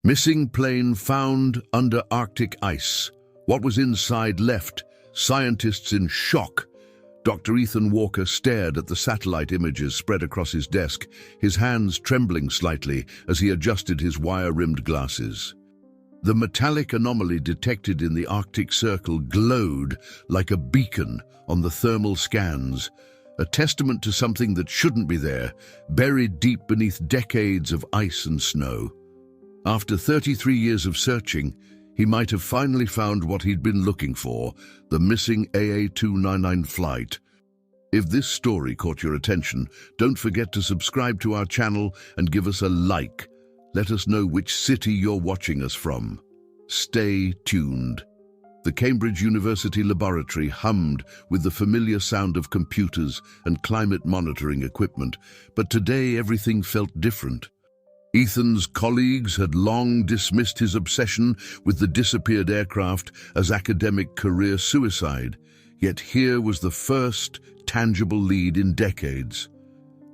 Missing plane found under Arctic ice. What was inside left scientists in shock. Dr. Ethan Walker stared at the satellite images spread across his desk, his hands trembling slightly as he adjusted his wire-rimmed glasses. The metallic anomaly detected in the Arctic Circle glowed like a beacon on the thermal scans, a testament to something that shouldn't be there, buried deep beneath decades of ice and snow. After 33 years of searching, he might have finally found what he'd been looking for, the missing AA299 flight. If this story caught your attention, don't forget to subscribe to our channel and give us a like. Let us know which city you're watching us from. Stay tuned. The Cambridge University laboratory hummed with the familiar sound of computers and climate monitoring equipment, but today everything felt different. Ethan's colleagues had long dismissed his obsession with the disappeared aircraft as academic career suicide, yet here was the first tangible lead in decades.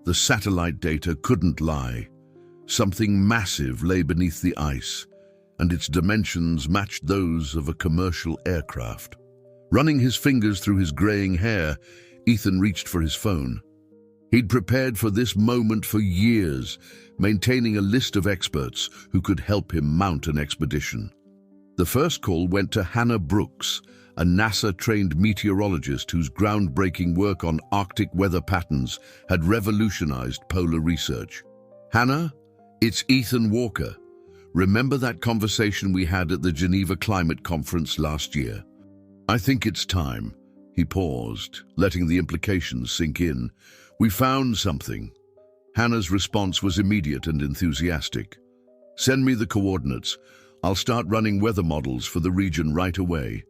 The satellite data couldn't lie. Something massive lay beneath the ice, and its dimensions matched those of a commercial aircraft. Running his fingers through his graying hair, Ethan reached for his phone. He'd prepared for this moment for years, maintaining a list of experts who could help him mount an expedition. The first call went to Hannah Brooks, a NASA-trained meteorologist whose groundbreaking work on Arctic weather patterns had revolutionized polar research. "Hannah, it's Ethan Walker. Remember that conversation we had at the Geneva Climate Conference last year? I think it's time." He paused, letting the implications sink in. "We found something." Hannah's response was immediate and enthusiastic. "Send me the coordinates. I'll start running weather models for the region right away."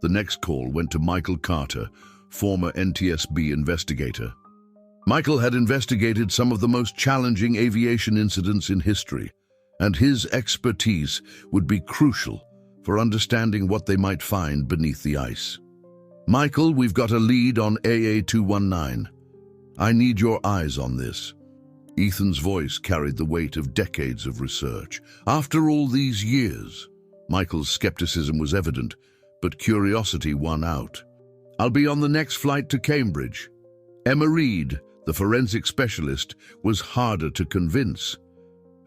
The next call went to Michael Carter, former NTSB investigator. Michael had investigated some of the most challenging aviation incidents in history, and his expertise would be crucial for understanding what they might find beneath the ice. "Michael, we've got a lead on AA219. I need your eyes on this." Ethan's voice carried the weight of decades of research. After all these years, Michael's skepticism was evident, but curiosity won out. "I'll be on the next flight to Cambridge." Emma Reed, the forensic specialist, was harder to convince.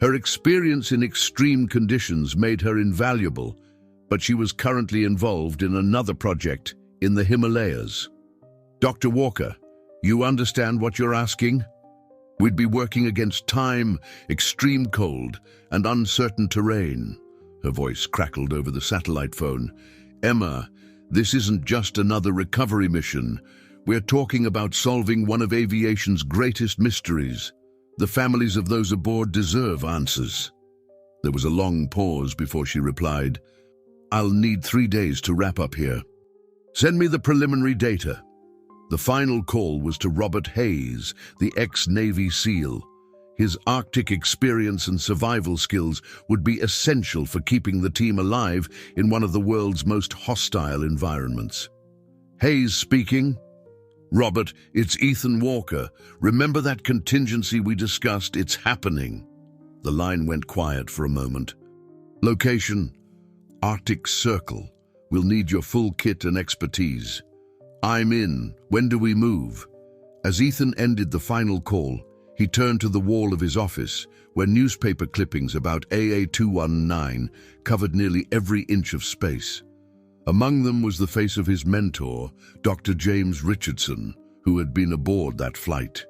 Her experience in extreme conditions made her invaluable, but she was currently involved in another project in the Himalayas. "Dr. Walker, you understand what you're asking? We'd be working against time, extreme cold, and uncertain terrain." Her voice crackled over the satellite phone. "Emma, this isn't just another recovery mission. We're talking about solving one of aviation's greatest mysteries. The families of those aboard deserve answers." There was a long pause before she replied, "I'll need 3 days to wrap up here. Send me the preliminary data." The final call was to Robert Hayes, the ex-Navy SEAL. His Arctic experience and survival skills would be essential for keeping the team alive in one of the world's most hostile environments. "Hayes speaking. Robert, it's Ethan Walker. Remember that contingency we discussed? It's happening." The line went quiet for a moment. "Location: Arctic Circle. We'll need your full kit and expertise." "I'm in. When do we move?" As Ethan ended the final call, he turned to the wall of his office, where newspaper clippings about AA219 covered nearly every inch of space. Among them was the face of his mentor, Dr. James Richardson, who had been aboard that flight.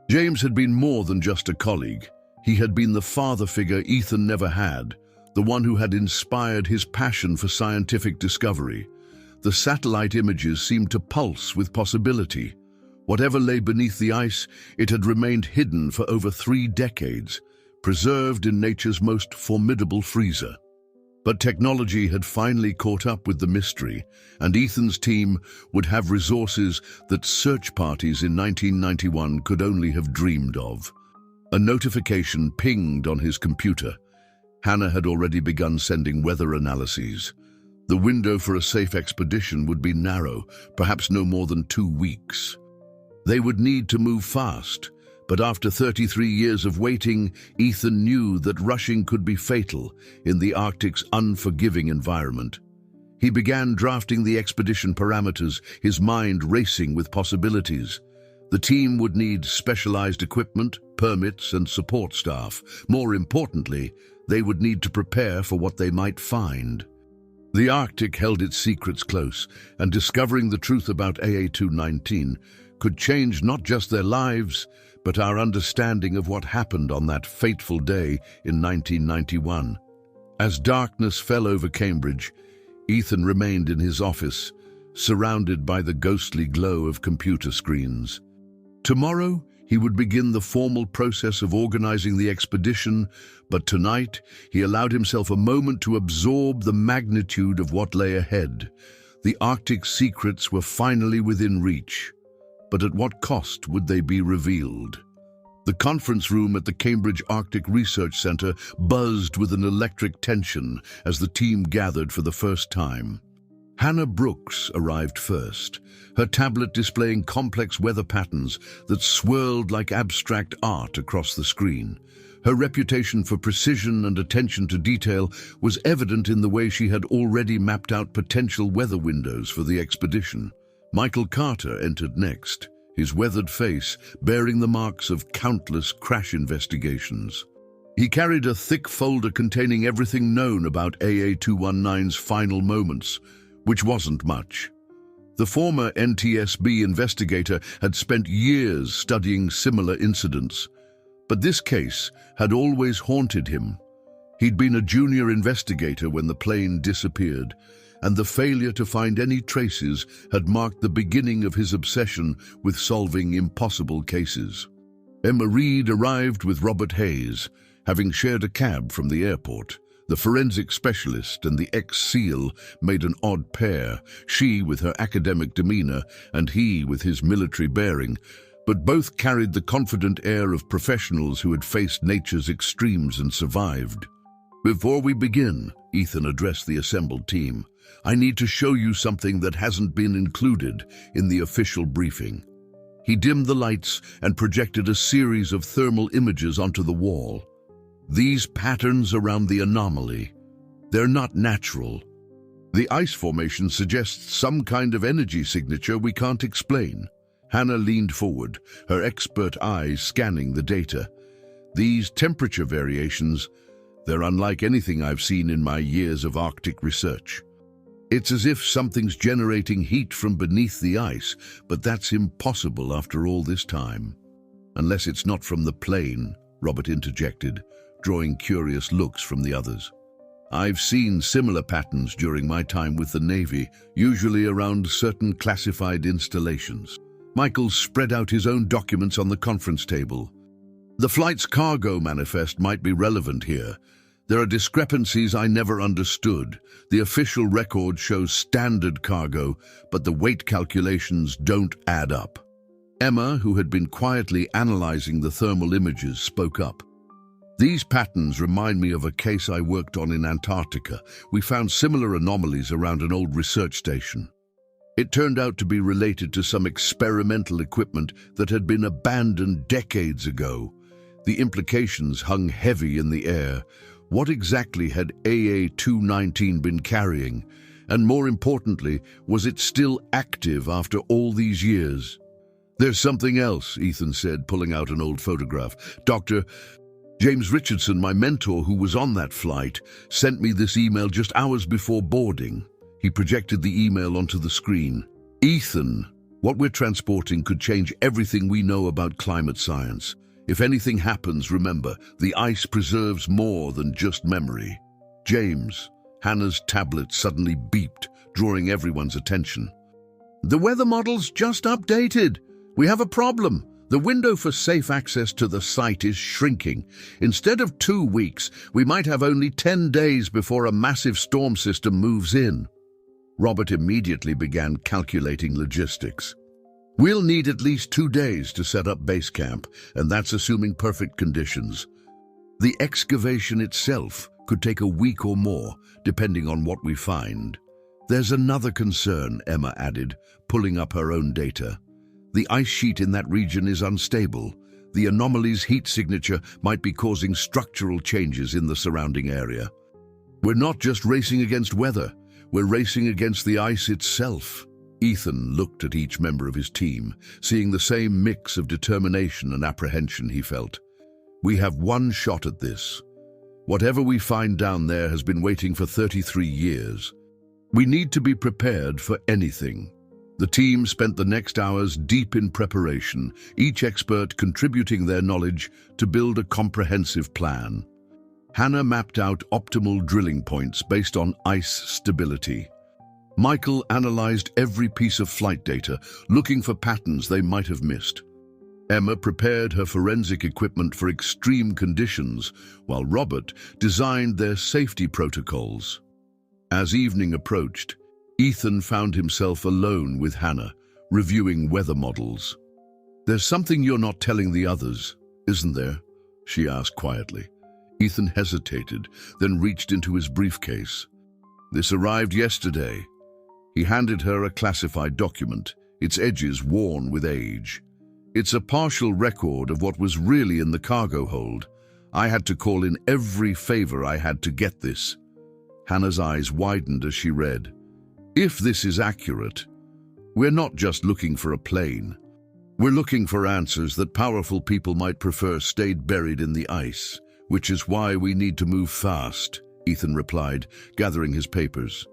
James had been more than just a colleague. He had been the father figure Ethan never had, the one who had inspired his passion for scientific discovery. The satellite images seemed to pulse with possibility. Whatever lay beneath the ice, it had remained hidden for over 3 decades, preserved in nature's most formidable freezer. But technology had finally caught up with the mystery, and Ethan's team would have resources that search parties in 1991 could only have dreamed of. A notification pinged on his computer. Hannah had already begun sending weather analyses. The window for a safe expedition would be narrow, perhaps no more than 2 weeks. They would need to move fast, But after 33 years of waiting, Ethan knew that rushing could be fatal in the Arctic's unforgiving environment. He began drafting the expedition parameters, his mind racing with possibilities. The team would need specialized equipment, permits, and support staff. More importantly, they would need to prepare for what they might find. The Arctic held its secrets close, and discovering the truth about AA219 could change not just their lives, but our understanding of what happened on that fateful day in 1991. As darkness fell over Cambridge, Ethan remained in his office, surrounded by the ghostly glow of computer screens. Tomorrow, he would begin the formal process of organizing the expedition, but tonight he allowed himself a moment to absorb the magnitude of what lay ahead. The Arctic secrets were finally within reach, but at what cost would they be revealed? The conference room at the Cambridge Arctic Research Center buzzed with an electric tension as the team gathered for the first time. Hannah Brooks arrived first, her tablet displaying complex weather patterns that swirled like abstract art across the screen. Her reputation for precision and attention to detail was evident in the way she had already mapped out potential weather windows for the expedition. Michael Carter entered next, his weathered face bearing the marks of countless crash investigations. He carried a thick folder containing everything known about AA219's final moments, which wasn't much. The former NTSB investigator had spent years studying similar incidents, but this case had always haunted him. He'd been a junior investigator when the plane disappeared, and the failure to find any traces had marked the beginning of his obsession with solving impossible cases. Emma Reed arrived with Robert Hayes, having shared a cab from the airport. The forensic specialist and the ex-SEAL made an odd pair, she with her academic demeanor and he with his military bearing, but both carried the confident air of professionals who had faced nature's extremes and survived. "Before we begin," Ethan addressed the assembled team, "I need to show you something that hasn't been included in the official briefing." He dimmed the lights and projected a series of thermal images onto the wall. These patterns around the anomaly, they're not natural. The ice formation suggests some kind of energy signature we can't explain. Hannah leaned forward, her expert eyes scanning the data. These temperature variations, they're unlike anything I've seen in my years of Arctic research. It's as if something's generating heat from beneath the ice, but that's impossible after all this time. "Unless it's not from the plane," Robert interjected, drawing curious looks from the others. "I've seen similar patterns during my time with the Navy, usually around certain classified installations." Michael spread out his own documents on the conference table. "The flight's cargo manifest might be relevant here. There are discrepancies I never understood. The official record shows standard cargo, but the weight calculations don't add up." Emma, who had been quietly analyzing the thermal images, spoke up. "These patterns remind me of a case I worked on in Antarctica. We found similar anomalies around an old research station. It turned out to be related to some experimental equipment that had been abandoned decades ago. The implications hung heavy in the air. What exactly had AA219 been carrying? And more importantly, was it still active after all these years? "There's something else," Ethan said, pulling out an old photograph. "Dr. James Richardson, my mentor who was on that flight, sent me this email just hours before boarding." He projected the email onto the screen. "Ethan, what we're transporting could change everything we know about climate science. If anything happens, remember, the ice preserves more than just memory." "James," Hannah's tablet suddenly beeped, drawing everyone's attention. "The weather model's just updated. We have a problem. The window for safe access to the site is shrinking. Instead of 2 weeks, we might have only 10 days before a massive storm system moves in." Robert immediately began calculating logistics. "We'll need at least 2 days to set up base camp, and that's assuming perfect conditions. The excavation itself could take a week or more, depending on what we find." "There's another concern," Emma added, pulling up her own data. "The ice sheet in that region is unstable. The anomaly's heat signature might be causing structural changes in the surrounding area. We're not just racing against weather, we're racing against the ice itself. Ethan looked at each member of his team, seeing the same mix of determination and apprehension he felt. We have one shot at this. Whatever we find down there has been waiting for 33 years. We need to be prepared for anything. The team spent the next hours deep in preparation, each expert contributing their knowledge to build a comprehensive plan. Hannah mapped out optimal drilling points based on ice stability. Michael analyzed every piece of flight data, looking for patterns they might have missed. Emma prepared her forensic equipment for extreme conditions, while Robert designed their safety protocols. As evening approached, Ethan found himself alone with Hannah, reviewing weather models. "There's something you're not telling the others, isn't there?" she asked quietly. Ethan hesitated, then reached into his briefcase. "This arrived yesterday." He handed her a classified document, its edges worn with age. "It's a partial record of what was really in the cargo hold. I had to call in every favor I had to get this." Hannah's eyes widened as she read. "If this is accurate, we're not just looking for a plane. We're looking for answers that powerful people might prefer stayed buried in the ice, which is why we need to move fast," Ethan replied, gathering his papers.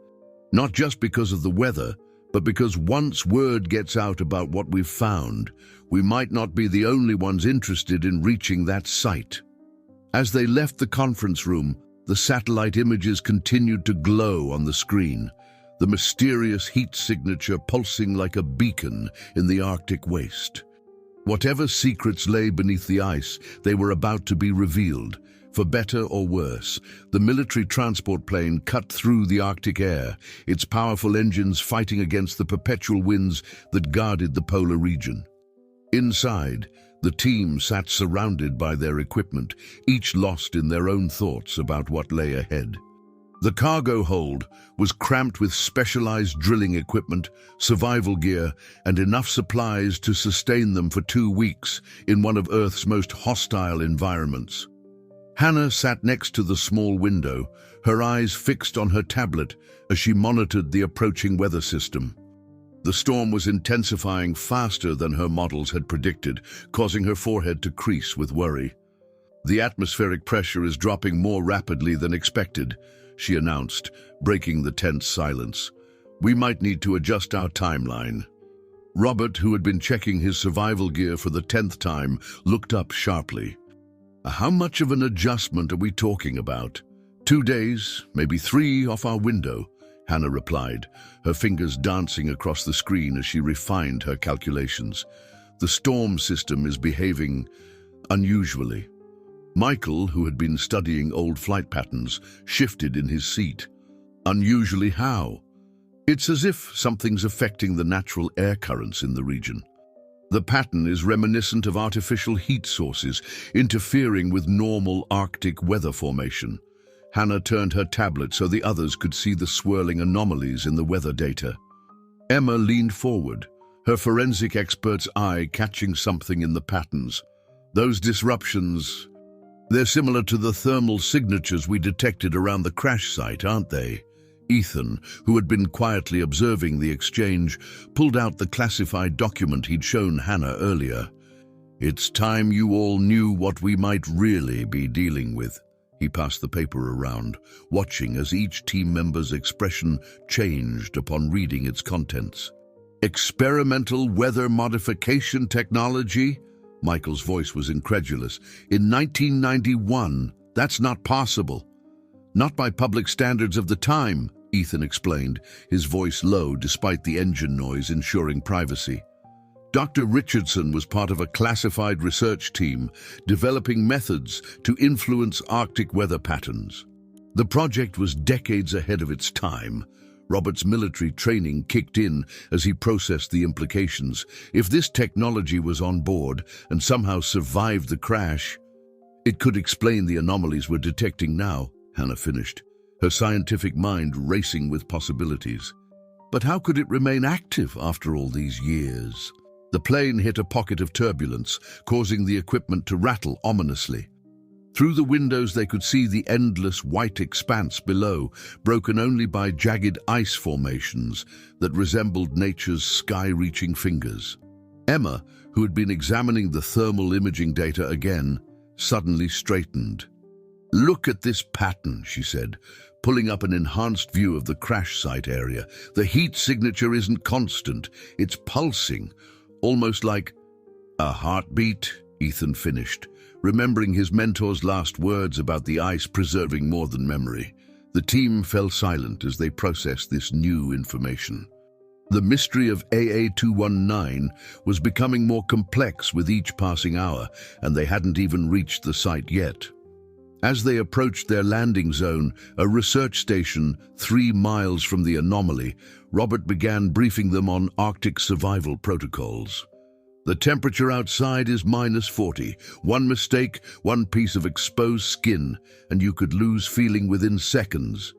"Not just because of the weather, but because once word gets out about what we've found, we might not be the only ones interested in reaching that site." As they left the conference room, the satellite images continued to glow on the screen, the mysterious heat signature pulsing like a beacon in the Arctic waste. Whatever secrets lay beneath the ice, they were about to be revealed. For better or worse, the military transport plane cut through the Arctic air, its powerful engines fighting against the perpetual winds that guarded the polar region. Inside, the team sat surrounded by their equipment, each lost in their own thoughts about what lay ahead. The cargo hold was cramped with specialized drilling equipment, survival gear, and enough supplies to sustain them for 2 weeks in one of Earth's most hostile environments. Hannah sat next to the small window, her eyes fixed on her tablet as she monitored the approaching weather system. The storm was intensifying faster than her models had predicted, causing her forehead to crease with worry. "The atmospheric pressure is dropping more rapidly than expected," she announced, breaking the tense silence. "We might need to adjust our timeline." Robert, who had been checking his survival gear for the 10th time, looked up sharply. "How much of an adjustment are we talking about?" "2 days, maybe 3 off our window," Hannah replied, her fingers dancing across the screen as she refined her calculations. "The storm system is behaving unusually." Michael, who had been studying old flight patterns, shifted in his seat. "Unusually how?" "It's as if something's affecting the natural air currents in the region. The pattern is reminiscent of artificial heat sources, interfering with normal Arctic weather formation." Hannah turned her tablet so the others could see the swirling anomalies in the weather data. Emma leaned forward, her forensic expert's eye catching something in the patterns. "Those disruptions, they're similar to the thermal signatures we detected around the crash site, aren't they?" Ethan, who had been quietly observing the exchange, pulled out the classified document he'd shown Hannah earlier. "It's time you all knew what we might really be dealing with." He passed the paper around, watching as each team member's expression changed upon reading its contents. "Experimental weather modification technology?" Michael's voice was incredulous. "In 1991, that's not possible." "Not by public standards of the time," Ethan explained, his voice low despite the engine noise ensuring privacy. "Dr. Richardson was part of a classified research team developing methods to influence Arctic weather patterns. The project was decades ahead of its time. Robert's military training kicked in as he processed the implications. If this technology was on board and somehow survived the crash, it could explain the anomalies we're detecting now," Hannah finished, her scientific mind racing with possibilities. "But how could it remain active after all these years?" The plane hit a pocket of turbulence, causing the equipment to rattle ominously. Through the windows they could see the endless white expanse below, broken only by jagged ice formations that resembled nature's sky-reaching fingers. Emma, who had been examining the thermal imaging data again, suddenly straightened. "Look at this pattern," she said, pulling up an enhanced view of the crash site area. "The heat signature isn't constant, it's pulsing, almost like a heartbeat," Ethan finished, remembering his mentor's last words about the ice preserving more than memory. The team fell silent as they processed this new information. The mystery of AA219 was becoming more complex with each passing hour, and they hadn't even reached the site yet. As they approached their landing zone, a research station 3 miles from the anomaly, Robert began briefing them on Arctic survival protocols. "The temperature outside is -40. One mistake, one piece of exposed skin, and you could lose feeling within seconds.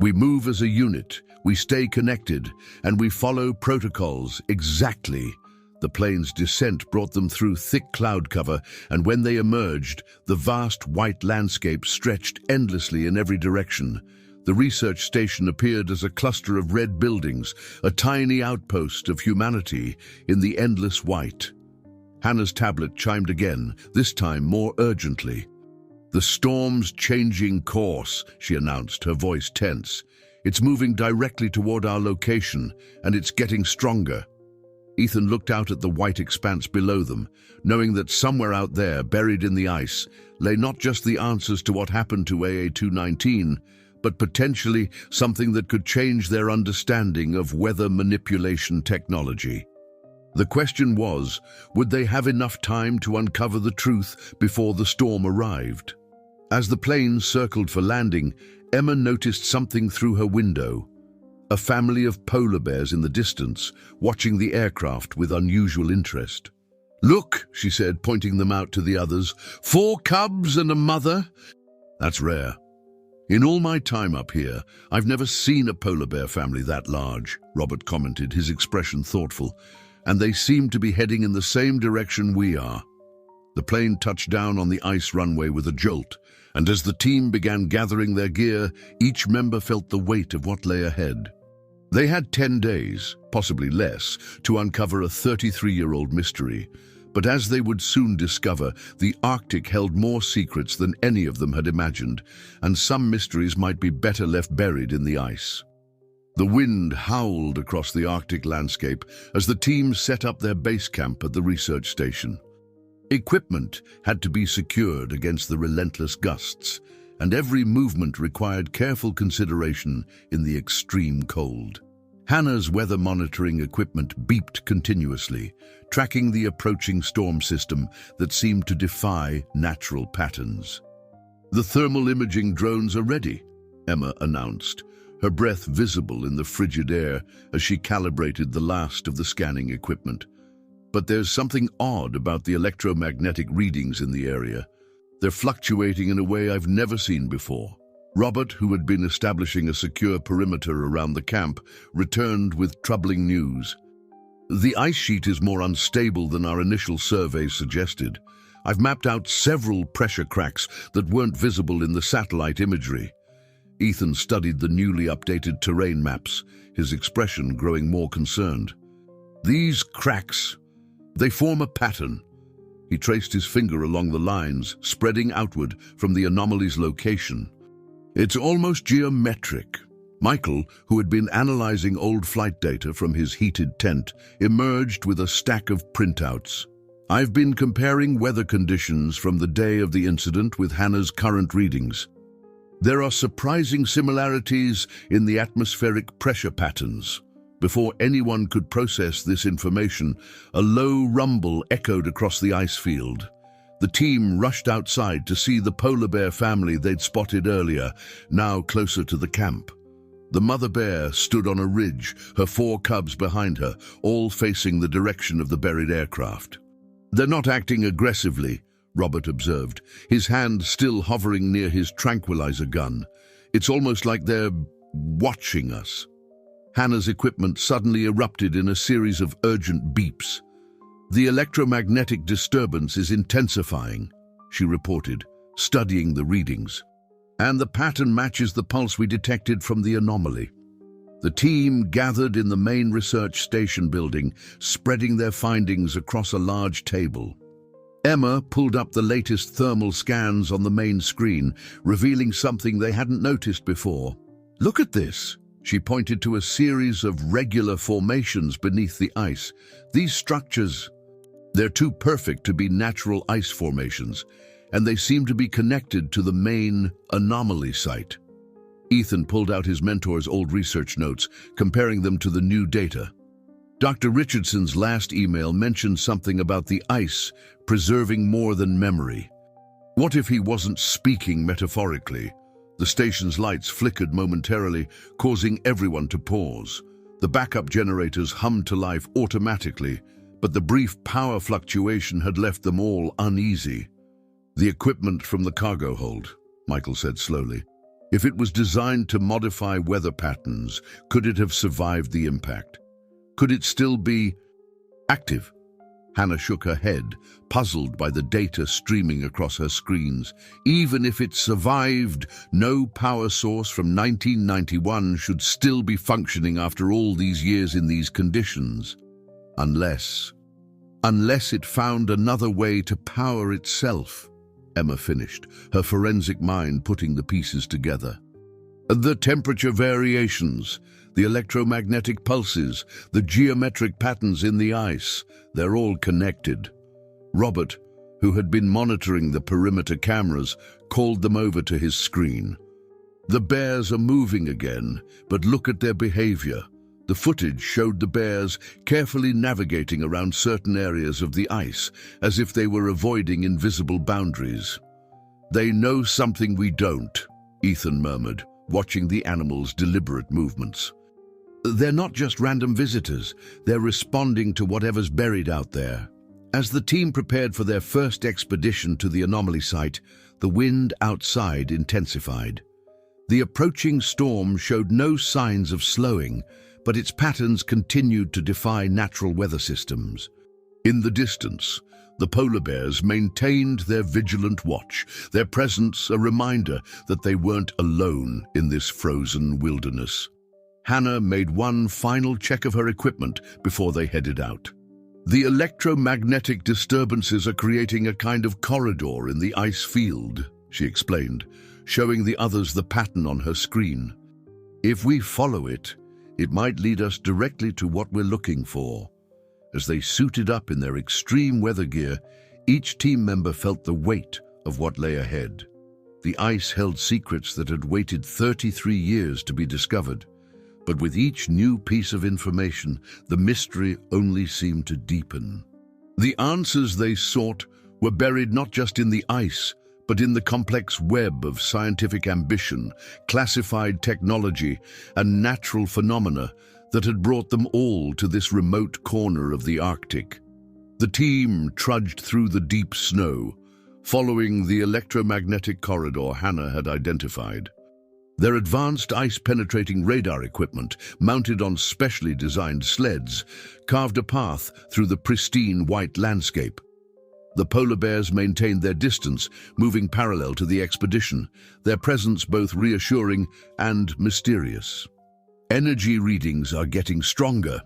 We move as a unit, we stay connected, and we follow protocols exactly." The plane's descent brought them through thick cloud cover, and when they emerged, the vast white landscape stretched endlessly in every direction. The research station appeared as a cluster of red buildings, a tiny outpost of humanity in the endless white. Hannah's tablet chimed again, this time more urgently. "The storm's changing course," she announced, her voice tense. "It's moving directly toward our location, and it's getting stronger." Ethan looked out at the white expanse below them, knowing that somewhere out there, buried in the ice, lay not just the answers to what happened to AA219, but potentially something that could change their understanding of weather manipulation technology. The question was, would they have enough time to uncover the truth before the storm arrived? As the plane circled for landing, Emma noticed something through her window. A family of polar bears in the distance, watching the aircraft with unusual interest. "Look," she said, pointing them out to the others. "4 cubs and a mother? That's rare. In all my time up here, I've never seen a polar bear family that large," Robert commented, his expression thoughtful. "And they seem to be heading in the same direction we are." The plane touched down on the ice runway with a jolt, and as the team began gathering their gear, each member felt the weight of what lay ahead. They had 10 days, possibly less, to uncover a 33-year-old mystery. But as they would soon discover, the Arctic held more secrets than any of them had imagined, and some mysteries might be better left buried in the ice. The wind howled across the Arctic landscape as the team set up their base camp at the research station. Equipment had to be secured against the relentless gusts, and every movement required careful consideration in the extreme cold. Hannah's weather monitoring equipment beeped continuously, tracking the approaching storm system that seemed to defy natural patterns. "The thermal imaging drones are ready," Emma announced, her breath visible in the frigid air as she calibrated the last of the scanning equipment. "But there's something odd about the electromagnetic readings in the area. They're fluctuating in a way I've never seen before." Robert, who had been establishing a secure perimeter around the camp, returned with troubling news. "The ice sheet is more unstable than our initial surveys suggested. I've mapped out several pressure cracks that weren't visible in the satellite imagery." Ethan studied the newly updated terrain maps, his expression growing more concerned. "These cracks, they form a pattern." He traced his finger along the lines, spreading outward from the anomaly's location. "It's almost geometric." Michael, who had been analyzing old flight data from his heated tent, emerged with a stack of printouts. "I've been comparing weather conditions from the day of the incident with Hannah's current readings. There are surprising similarities in the atmospheric pressure patterns." Before anyone could process this information, a low rumble echoed across the ice field. The team rushed outside to see the polar bear family they'd spotted earlier, now closer to the camp. The mother bear stood on a ridge, her 4 cubs behind her, all facing the direction of the buried aircraft. "They're not acting aggressively," Robert observed, his hand still hovering near his tranquilizer gun. "It's almost like they're watching us." Hannah's equipment suddenly erupted in a series of urgent beeps. "The electromagnetic disturbance is intensifying," she reported, studying the readings. "And the pattern matches the pulse we detected from the anomaly." The team gathered in the main research station building, spreading their findings across a large table. Emma pulled up the latest thermal scans on the main screen, revealing something they hadn't noticed before. "Look at this." She pointed to a series of regular formations beneath the ice. "These structures, they're too perfect to be natural ice formations, and they seem to be connected to the main anomaly site." Ethan pulled out his mentor's old research notes, comparing them to the new data. Dr. Richardson's last email mentioned something about the ice preserving more than memory. What if he wasn't speaking metaphorically? The station's lights flickered momentarily, causing everyone to pause. The backup generators hummed to life automatically, but the brief power fluctuation had left them all uneasy. "The equipment from the cargo hold," Michael said slowly. "If it was designed to modify weather patterns, could it have survived the impact? Could it still be active?" Hannah shook her head, puzzled by the data streaming across her screens. "Even if it survived, no power source from 1991 should still be functioning after all these years in these conditions. Unless it found another way to power itself," Emma finished, her forensic mind putting the pieces together. "The temperature variations, the electromagnetic pulses, the geometric patterns in the ice, they're all connected." Robert, who had been monitoring the perimeter cameras, called them over to his screen. "The bears are moving again, but look at their behavior." The footage showed the bears carefully navigating around certain areas of the ice, as if they were avoiding invisible boundaries. "They know something we don't," Ethan murmured, watching the animals' deliberate movements. "They're not just random visitors, they're responding to whatever's buried out there." As the team prepared for their first expedition to the anomaly site, the wind outside intensified. The approaching storm showed no signs of slowing, but its patterns continued to defy natural weather systems. In the distance, the polar bears maintained their vigilant watch, their presence a reminder that they weren't alone in this frozen wilderness. Hannah made one final check of her equipment before they headed out. "The electromagnetic disturbances are creating a kind of corridor in the ice field," she explained, showing the others the pattern on her screen. "If we follow it, it might lead us directly to what we're looking for." As they suited up in their extreme weather gear, each team member felt the weight of what lay ahead. The ice held secrets that had waited 33 years to be discovered. But with each new piece of information, the mystery only seemed to deepen. The answers they sought were buried not just in the ice, but in the complex web of scientific ambition, classified technology, and natural phenomena that had brought them all to this remote corner of the Arctic. The team trudged through the deep snow, following the electromagnetic corridor Hannah had identified. Their advanced ice-penetrating radar equipment, mounted on specially designed sleds, carved a path through the pristine white landscape. The polar bears maintained their distance, moving parallel to the expedition, their presence both reassuring and mysterious. "Energy readings are getting stronger,"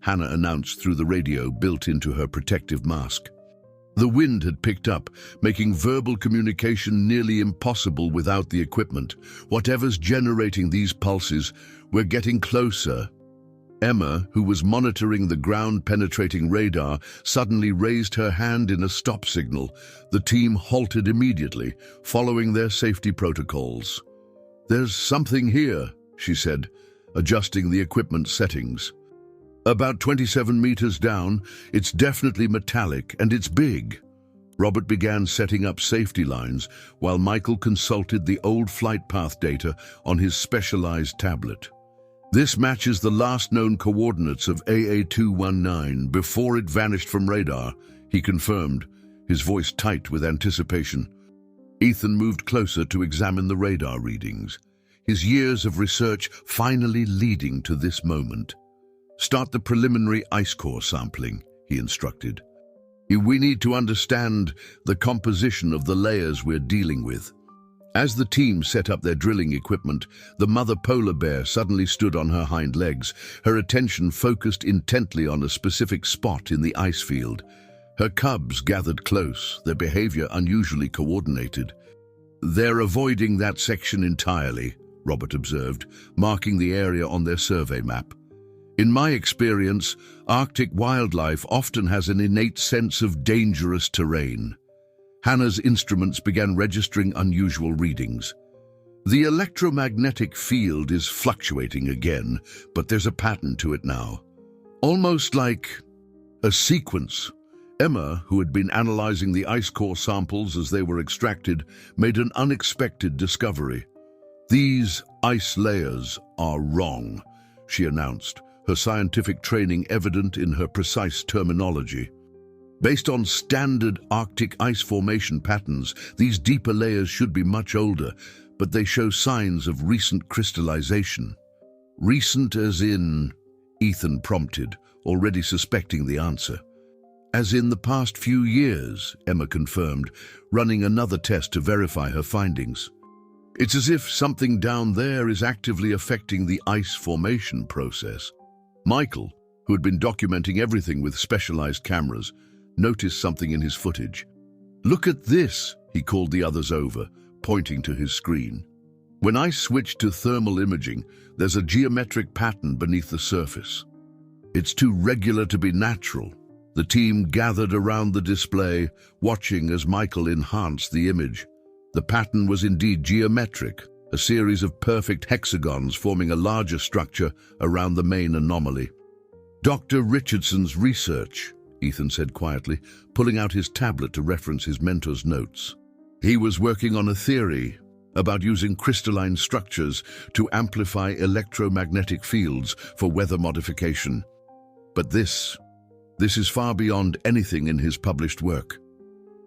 Hannah announced through the radio built into her protective mask. The wind had picked up, making verbal communication nearly impossible without the equipment. "Whatever's generating these pulses, we're getting closer." Emma, who was monitoring the ground-penetrating radar, suddenly raised her hand in a stop signal. The team halted immediately, following their safety protocols. "There's something here," she said, adjusting the equipment settings. "About 27 meters down, it's definitely metallic and it's big." Robert began setting up safety lines while Michael consulted the old flight path data on his specialized tablet. "This matches the last known coordinates of AA219 before it vanished from radar," he confirmed, his voice tight with anticipation. Ethan moved closer to examine the radar readings, his years of research finally leading to this moment. "Start the preliminary ice core sampling," he instructed. We need to understand the composition of the layers we're dealing with. As the team set up their drilling equipment, the mother polar bear suddenly stood on her hind legs, her attention focused intently on a specific spot in the ice field. Her cubs gathered close, their behavior unusually coordinated. "They're avoiding that section entirely," Robert observed, marking the area on their survey map. "In my experience, Arctic wildlife often has an innate sense of dangerous terrain." Hannah's instruments began registering unusual readings. "The electromagnetic field is fluctuating again, but there's a pattern to it now. Almost like a sequence." Emma, who had been analyzing the ice core samples as they were extracted, made an unexpected discovery. "These ice layers are wrong," she announced, her scientific training evident in her precise terminology. "Based on standard Arctic ice formation patterns, these deeper layers should be much older, but they show signs of recent crystallization." "Recent as in?" Ethan prompted, already suspecting the answer. "As in the past few years," Emma confirmed, running another test to verify her findings. "It's as if something down there is actively affecting the ice formation process." Michael, who had been documenting everything with specialized cameras, noticed something in his footage. "Look at this," he called the others over, pointing to his screen. "When I switch to thermal imaging, there's a geometric pattern beneath the surface. It's too regular to be natural." The team gathered around the display, watching as Michael enhanced the image. The pattern was indeed geometric, a series of perfect hexagons forming a larger structure around the main anomaly. "Dr. Richardson's research," Ethan said quietly, pulling out his tablet to reference his mentor's notes. "He was working on a theory about using crystalline structures to amplify electromagnetic fields for weather modification. But this is far beyond anything in his published work."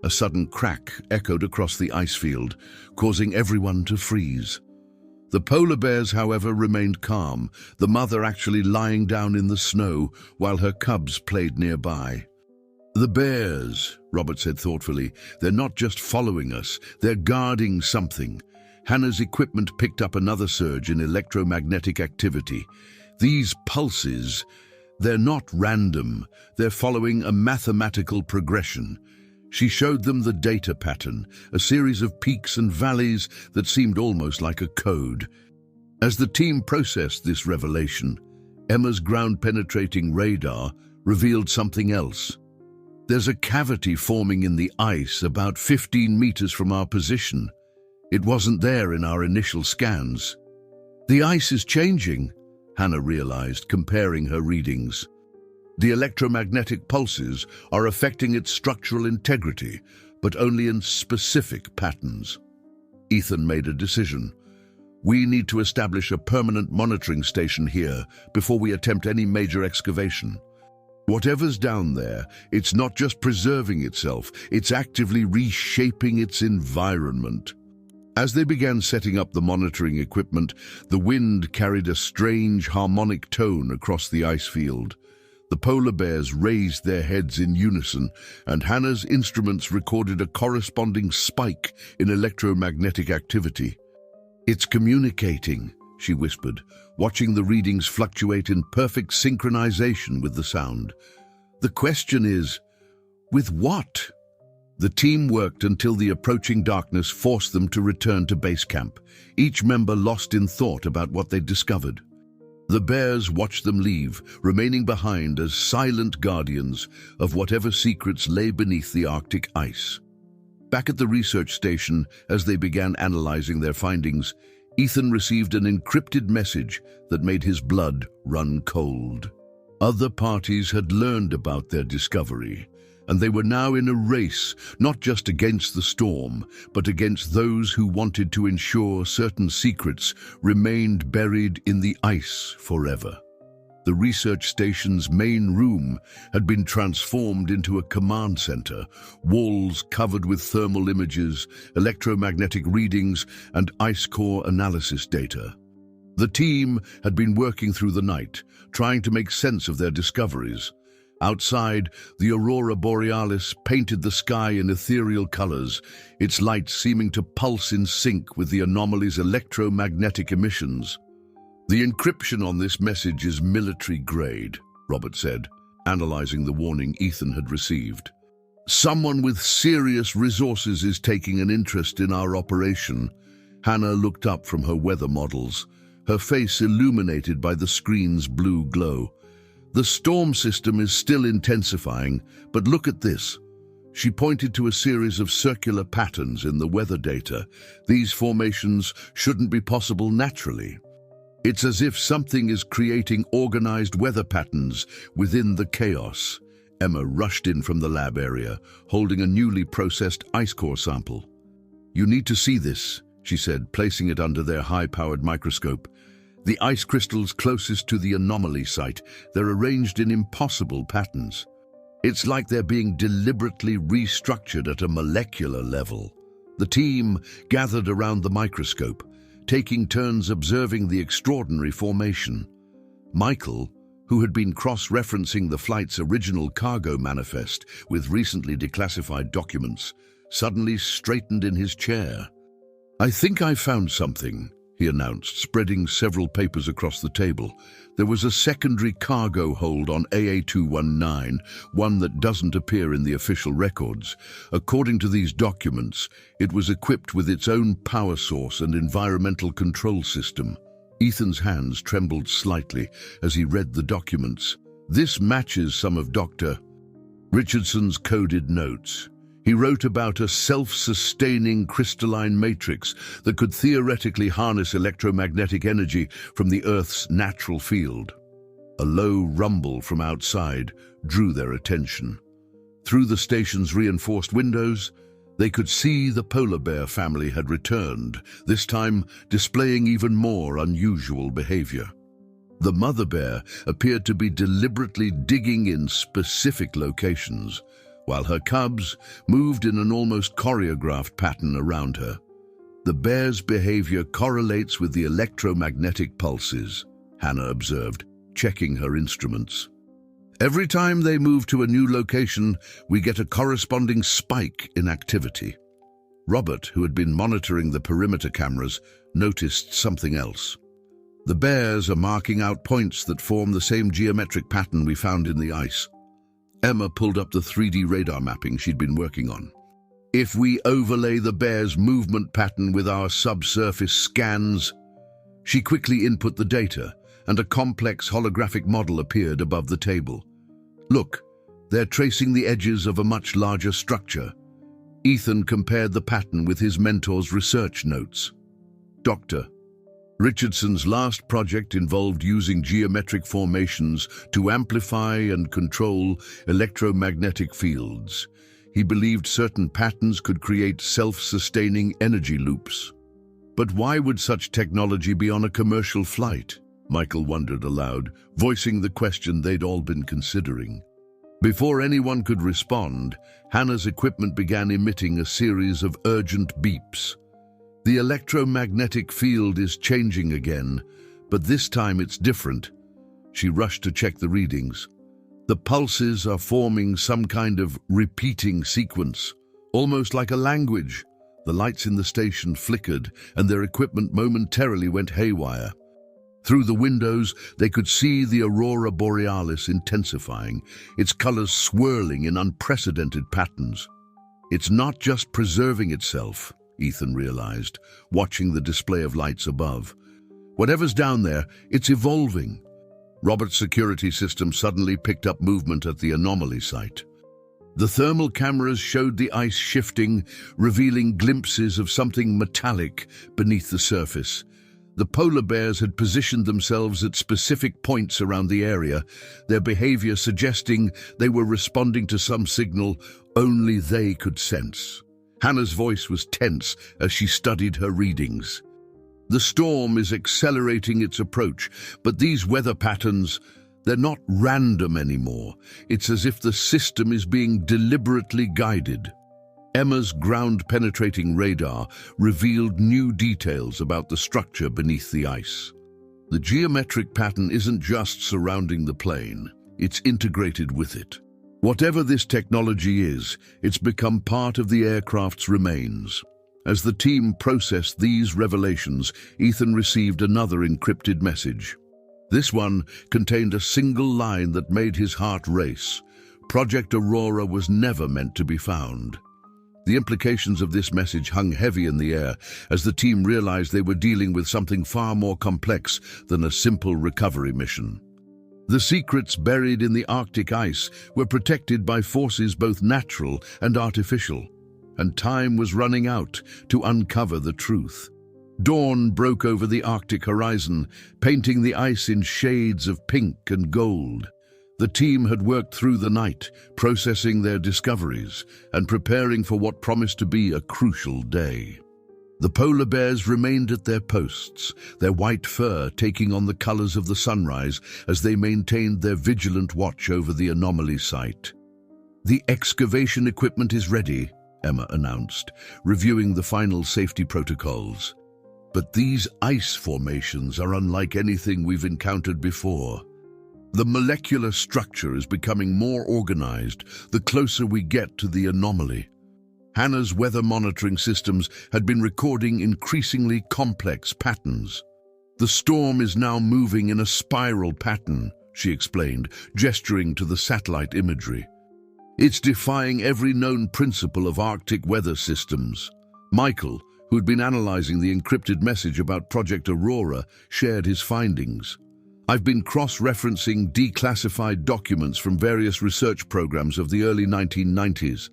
A sudden crack echoed across the ice field, causing everyone to freeze. The polar bears, however, remained calm, the mother actually lying down in the snow while her cubs played nearby. "The bears," Robert said thoughtfully, "they're not just following us, they're guarding something." Hannah's equipment picked up another surge in electromagnetic activity. "These pulses, they're not random, they're following a mathematical progression." She showed them the data pattern, a series of peaks and valleys that seemed almost like a code. As the team processed this revelation, Emma's ground-penetrating radar revealed something else. "There's a cavity forming in the ice about 15 meters from our position. It wasn't there in our initial scans." "The ice is changing," Hannah realized, comparing her readings. "The electromagnetic pulses are affecting its structural integrity, but only in specific patterns." Ethan made a decision. "We need to establish a permanent monitoring station here before we attempt any major excavation. Whatever's down there, it's not just preserving itself, it's actively reshaping its environment." As they began setting up the monitoring equipment, the wind carried a strange harmonic tone across the ice field. The polar bears raised their heads in unison, and Hannah's instruments recorded a corresponding spike in electromagnetic activity. "It's communicating," she whispered, watching the readings fluctuate in perfect synchronization with the sound. "The question is, with what?" The team worked until the approaching darkness forced them to return to base camp, each member lost in thought about what they'd discovered. The bears watched them leave, remaining behind as silent guardians of whatever secrets lay beneath the Arctic ice. Back at the research station, as they began analyzing their findings, Ethan received an encrypted message that made his blood run cold. Other parties had learned about their discovery, and they were now in a race, not just against the storm, but against those who wanted to ensure certain secrets remained buried in the ice forever. The research station's main room had been transformed into a command center, walls covered with thermal images, electromagnetic readings, and ice core analysis data. The team had been working through the night, trying to make sense of their discoveries. Outside, the Aurora Borealis painted the sky in ethereal colors, its lights seeming to pulse in sync with the anomaly's electromagnetic emissions. "The encryption on this message is military-grade," Robert said, analyzing the warning Ethan had received. "Someone with serious resources is taking an interest in our operation." Hannah looked up from her weather models, her face illuminated by the screen's blue glow. "The storm system is still intensifying, but look at this." She pointed to a series of circular patterns in the weather data. "These formations shouldn't be possible naturally. It's as if something is creating organized weather patterns within the chaos." Emma rushed in from the lab area, holding a newly processed ice core sample. "You need to see this," she said, placing it under their high-powered microscope. "The ice crystals closest to the anomaly site, they're arranged in impossible patterns. It's like they're being deliberately restructured at a molecular level." The team gathered around the microscope, taking turns observing the extraordinary formation. Michael, who had been cross-referencing the flight's original cargo manifest with recently declassified documents, suddenly straightened in his chair. "I think I found something," he announced, spreading several papers across the table. "There was a secondary cargo hold on AA-219, one that doesn't appear in the official records. According to these documents, it was equipped with its own power source and environmental control system." Ethan's hands trembled slightly as he read the documents. "This matches some of Dr. Richardson's coded notes. He wrote about a self-sustaining crystalline matrix that could theoretically harness electromagnetic energy from the Earth's natural field." A low rumble from outside drew their attention. Through the station's reinforced windows, they could see the polar bear family had returned, this time displaying even more unusual behavior. The mother bear appeared to be deliberately digging in specific locations, while her cubs moved in an almost choreographed pattern around her. "The bear's behavior correlates with the electromagnetic pulses," Hannah observed, checking her instruments. "Every time they move to a new location, we get a corresponding spike in activity." Robert, who had been monitoring the perimeter cameras, noticed something else. "The bears are marking out points that form the same geometric pattern we found in the ice." Emma pulled up the 3D radar mapping she'd been working on. "If we overlay the bear's movement pattern with our subsurface scans..." She quickly input the data, and a complex holographic model appeared above the table. "Look, they're tracing the edges of a much larger structure." Ethan compared the pattern with his mentor's research notes. "Dr. Richardson's last project involved using geometric formations to amplify and control electromagnetic fields. He believed certain patterns could create self-sustaining energy loops. But why would such technology be on a commercial flight?" Michael wondered aloud, voicing the question they'd all been considering. Before anyone could respond, Hannah's equipment began emitting a series of urgent beeps. "The electromagnetic field is changing again, but this time it's different." She rushed to check the readings. "The pulses are forming some kind of repeating sequence, almost like a language." The lights in the station flickered, and their equipment momentarily went haywire. Through the windows, they could see the Aurora Borealis intensifying, its colors swirling in unprecedented patterns. "It's not just preserving itself," Ethan realized, watching the display of lights above. "Whatever's down there, it's evolving." Robert's security system suddenly picked up movement at the anomaly site. The thermal cameras showed the ice shifting, revealing glimpses of something metallic beneath the surface. The polar bears had positioned themselves at specific points around the area, their behavior suggesting they were responding to some signal only they could sense. Hannah's voice was tense as she studied her readings. "The storm is accelerating its approach, but these weather patterns, they're not random anymore. It's as if the system is being deliberately guided." Emma's ground-penetrating radar revealed new details about the structure beneath the ice. "The geometric pattern isn't just surrounding the plane. it's integrated with it. Whatever this technology is, it's become part of the aircraft's remains. As the team processed these revelations, Ethan received another encrypted message. This one contained a single line that made his heart race. Project Aurora was never meant to be found. The implications of this message hung heavy in the air as the team realized they were dealing with something far more complex than a simple recovery mission. The secrets buried in the Arctic ice were protected by forces both natural and artificial, and time was running out to uncover the truth. Dawn broke over the Arctic horizon, painting the ice in shades of pink and gold. The team had worked through the night, processing their discoveries and preparing for what promised to be a crucial day. The polar bears remained at their posts, their white fur taking on the colors of the sunrise as they maintained their vigilant watch over the anomaly site. "The excavation equipment is ready," Emma announced, reviewing the final safety protocols. "But these ice formations are unlike anything we've encountered before. The molecular structure is becoming more organized the closer we get to the anomaly." Hannah's weather monitoring systems had been recording increasingly complex patterns. "The storm is now moving in a spiral pattern," she explained, gesturing to the satellite imagery. "It's defying every known principle of Arctic weather systems." Michael, who'd been analyzing the encrypted message about Project Aurora, shared his findings. "I've been cross-referencing declassified documents from various research programs of the early 1990s.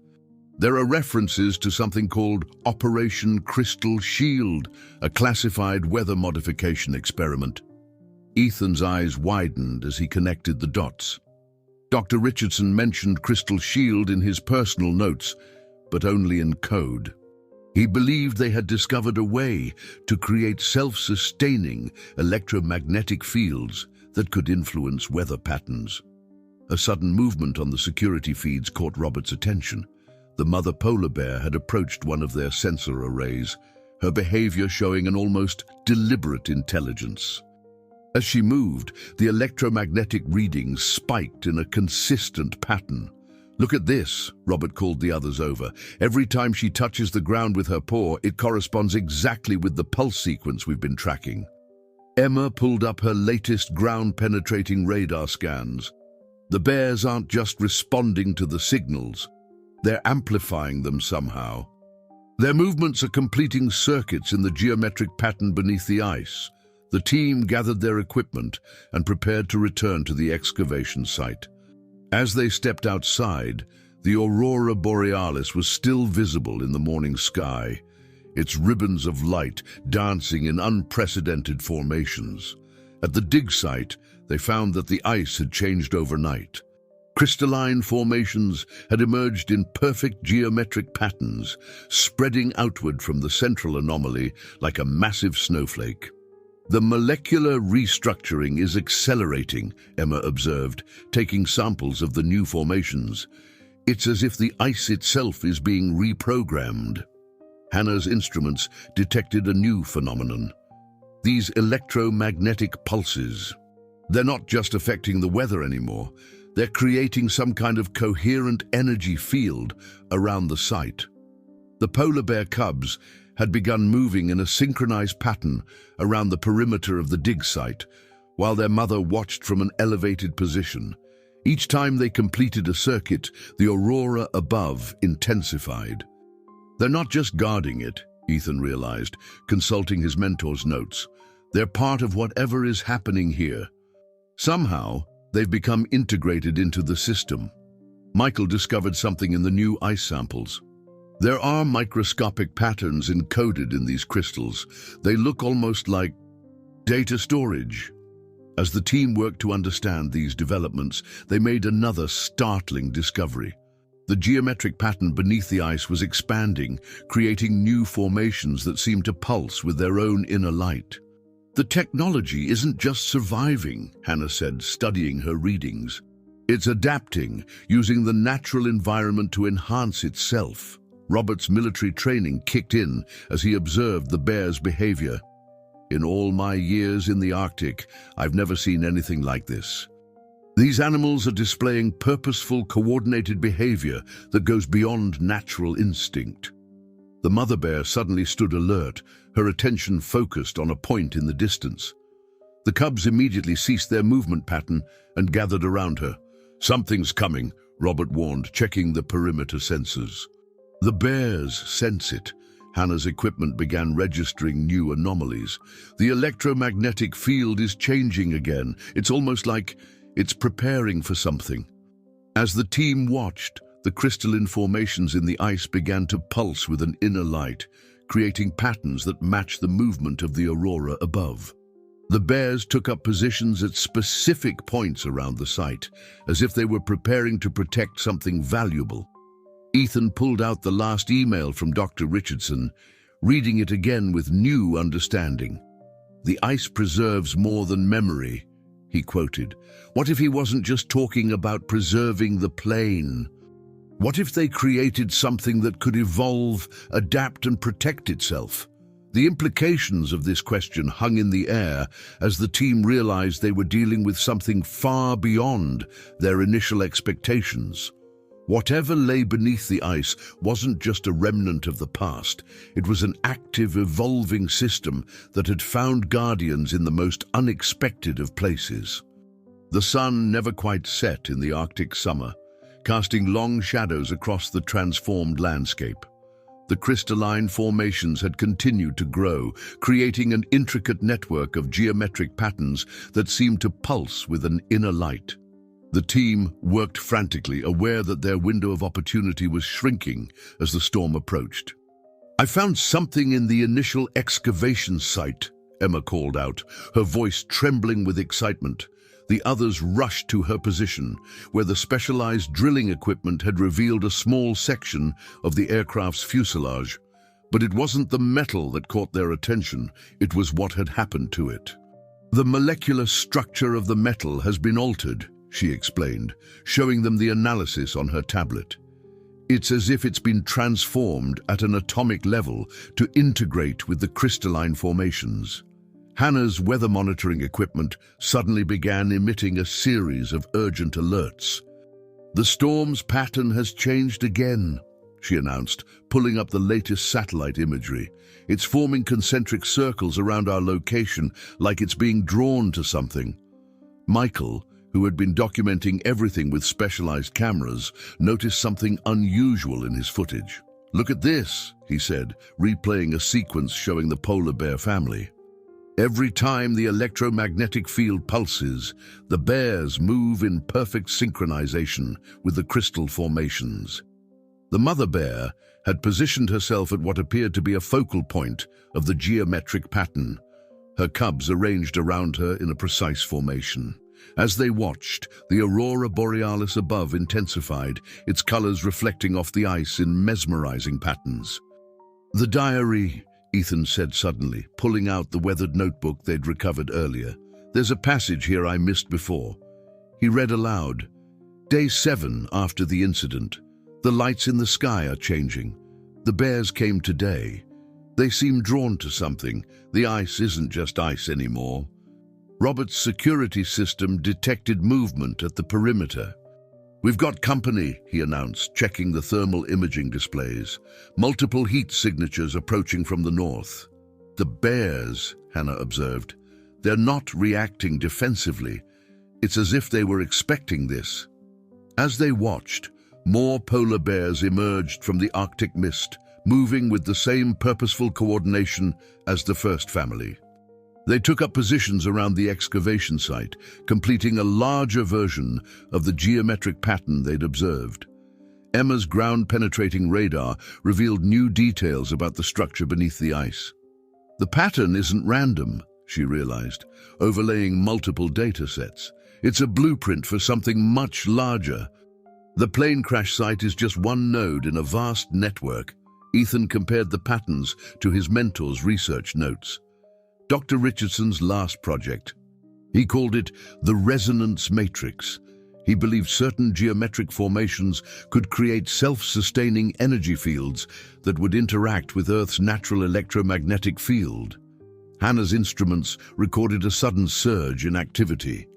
There are references to something called Operation Crystal Shield, a classified weather modification experiment." Ethan's eyes widened as he connected the dots. Dr. Richardson mentioned Crystal Shield in his personal notes, but only in code. He believed they had discovered a way to create self-sustaining electromagnetic fields that could influence weather patterns. A sudden movement on the security feeds caught Robert's attention. The mother polar bear had approached one of their sensor arrays, her behavior showing an almost deliberate intelligence. As she moved, the electromagnetic readings spiked in a consistent pattern. "Look at this," Robert called the others over. "Every time she touches the ground with her paw, it corresponds exactly with the pulse sequence we've been tracking." Emma pulled up her latest ground-penetrating radar scans. The bears aren't just responding to the signals, they're amplifying them somehow. Their movements are completing circuits in the geometric pattern beneath the ice. The team gathered their equipment and prepared to return to the excavation site. As they stepped outside, the Aurora Borealis was still visible in the morning sky, its ribbons of light dancing in unprecedented formations. At the dig site, they found that the ice had changed overnight. Crystalline formations had emerged in perfect geometric patterns, spreading outward from the central anomaly like a massive snowflake. "The molecular restructuring is accelerating," Emma observed, taking samples of the new formations. "It's as if the ice itself is being reprogrammed." Hannah's instruments detected a new phenomenon. These electromagnetic pulses. They're not just affecting the weather anymore. They're creating some kind of coherent energy field around the site. The polar bear cubs had begun moving in a synchronized pattern around the perimeter of the dig site, while their mother watched from an elevated position. Each time they completed a circuit, the aurora above intensified. "They're not just guarding it," Ethan realized, consulting his mentor's notes. "They're part of whatever is happening here. Somehow, they've become integrated into the system." Michael discovered something in the new ice samples. There are microscopic patterns encoded in these crystals. They look almost like data storage. As the team worked to understand these developments, they made another startling discovery. The geometric pattern beneath the ice was expanding, creating new formations that seemed to pulse with their own inner light. "The technology isn't just surviving," Hannah said, studying her readings. "It's adapting, using the natural environment to enhance itself." Robert's military training kicked in as he observed the bear's behavior. "In all my years in the Arctic, I've never seen anything like this. These animals are displaying purposeful, coordinated behavior that goes beyond natural instinct. The mother bear suddenly stood alert, her attention focused on a point in the distance. The cubs immediately ceased their movement pattern and gathered around her. "Something's coming," Robert warned, checking the perimeter sensors. The bears sense it. Hannah's equipment began registering new anomalies. The electromagnetic field is changing again. It's almost like it's preparing for something. As the team watched, the crystalline formations in the ice began to pulse with an inner light, creating patterns that match the movement of the aurora above. The bears took up positions at specific points around the site, as if they were preparing to protect something valuable. Ethan pulled out the last email from Dr. Richardson, reading it again with new understanding. "The ice preserves more than memory," he quoted. What if he wasn't just talking about preserving the plane? What if they created something that could evolve, adapt, and protect itself? The implications of this question hung in the air as the team realized they were dealing with something far beyond their initial expectations. Whatever lay beneath the ice wasn't just a remnant of the past. It was an active, evolving system that had found guardians in the most unexpected of places. The sun never quite set in the Arctic summer, casting long shadows across the transformed landscape. The crystalline formations had continued to grow, creating an intricate network of geometric patterns that seemed to pulse with an inner light. The team worked frantically, aware that their window of opportunity was shrinking as the storm approached. "I found something in the initial excavation site," Emma called out, her voice trembling with excitement. The others rushed to her position, where the specialized drilling equipment had revealed a small section of the aircraft's fuselage. But it wasn't the metal that caught their attention, it was what had happened to it. "The molecular structure of the metal has been altered," she explained, showing them the analysis on her tablet. "It's as if it's been transformed at an atomic level to integrate with the crystalline formations." Hannah's weather monitoring equipment suddenly began emitting a series of urgent alerts. "The storm's pattern has changed again," she announced, pulling up the latest satellite imagery. "It's forming concentric circles around our location, like it's being drawn to something." Michael, who had been documenting everything with specialized cameras, noticed something unusual in his footage. "Look at this," he said, replaying a sequence showing the polar bear family. Every time the electromagnetic field pulses, the bears move in perfect synchronization with the crystal formations. The mother bear had positioned herself at what appeared to be a focal point of the geometric pattern, her cubs arranged around her in a precise formation. As they watched, the Aurora borealis above intensified, its colors reflecting off the ice in mesmerizing patterns. "The diary," Ethan said suddenly, pulling out the weathered notebook they'd recovered earlier. "There's a passage here I missed before." He read aloud. "Day 7 after the incident. The lights in the sky are changing. The bears came today. They seem drawn to something. The ice isn't just ice anymore." Robert's security system detected movement at the perimeter. "We've got company," he announced, checking the thermal imaging displays. "Multiple heat signatures approaching from the north." "The bears," Hannah observed. "They're not reacting defensively. It's as if they were expecting this." As they watched, more polar bears emerged from the Arctic mist, moving with the same purposeful coordination as the first family. They took up positions around the excavation site, completing a larger version of the geometric pattern they'd observed. Emma's ground-penetrating radar revealed new details about the structure beneath the ice. "The pattern isn't random," she realized, overlaying multiple data sets. "It's a blueprint for something much larger." The plane crash site is just one node in a vast network. Ethan compared the patterns to his mentor's research notes. Dr. Richardson's last project. He called it the resonance matrix. He believed certain geometric formations could create self-sustaining energy fields that would interact with Earth's natural electromagnetic field. Hannah's instruments recorded a sudden surge in activity.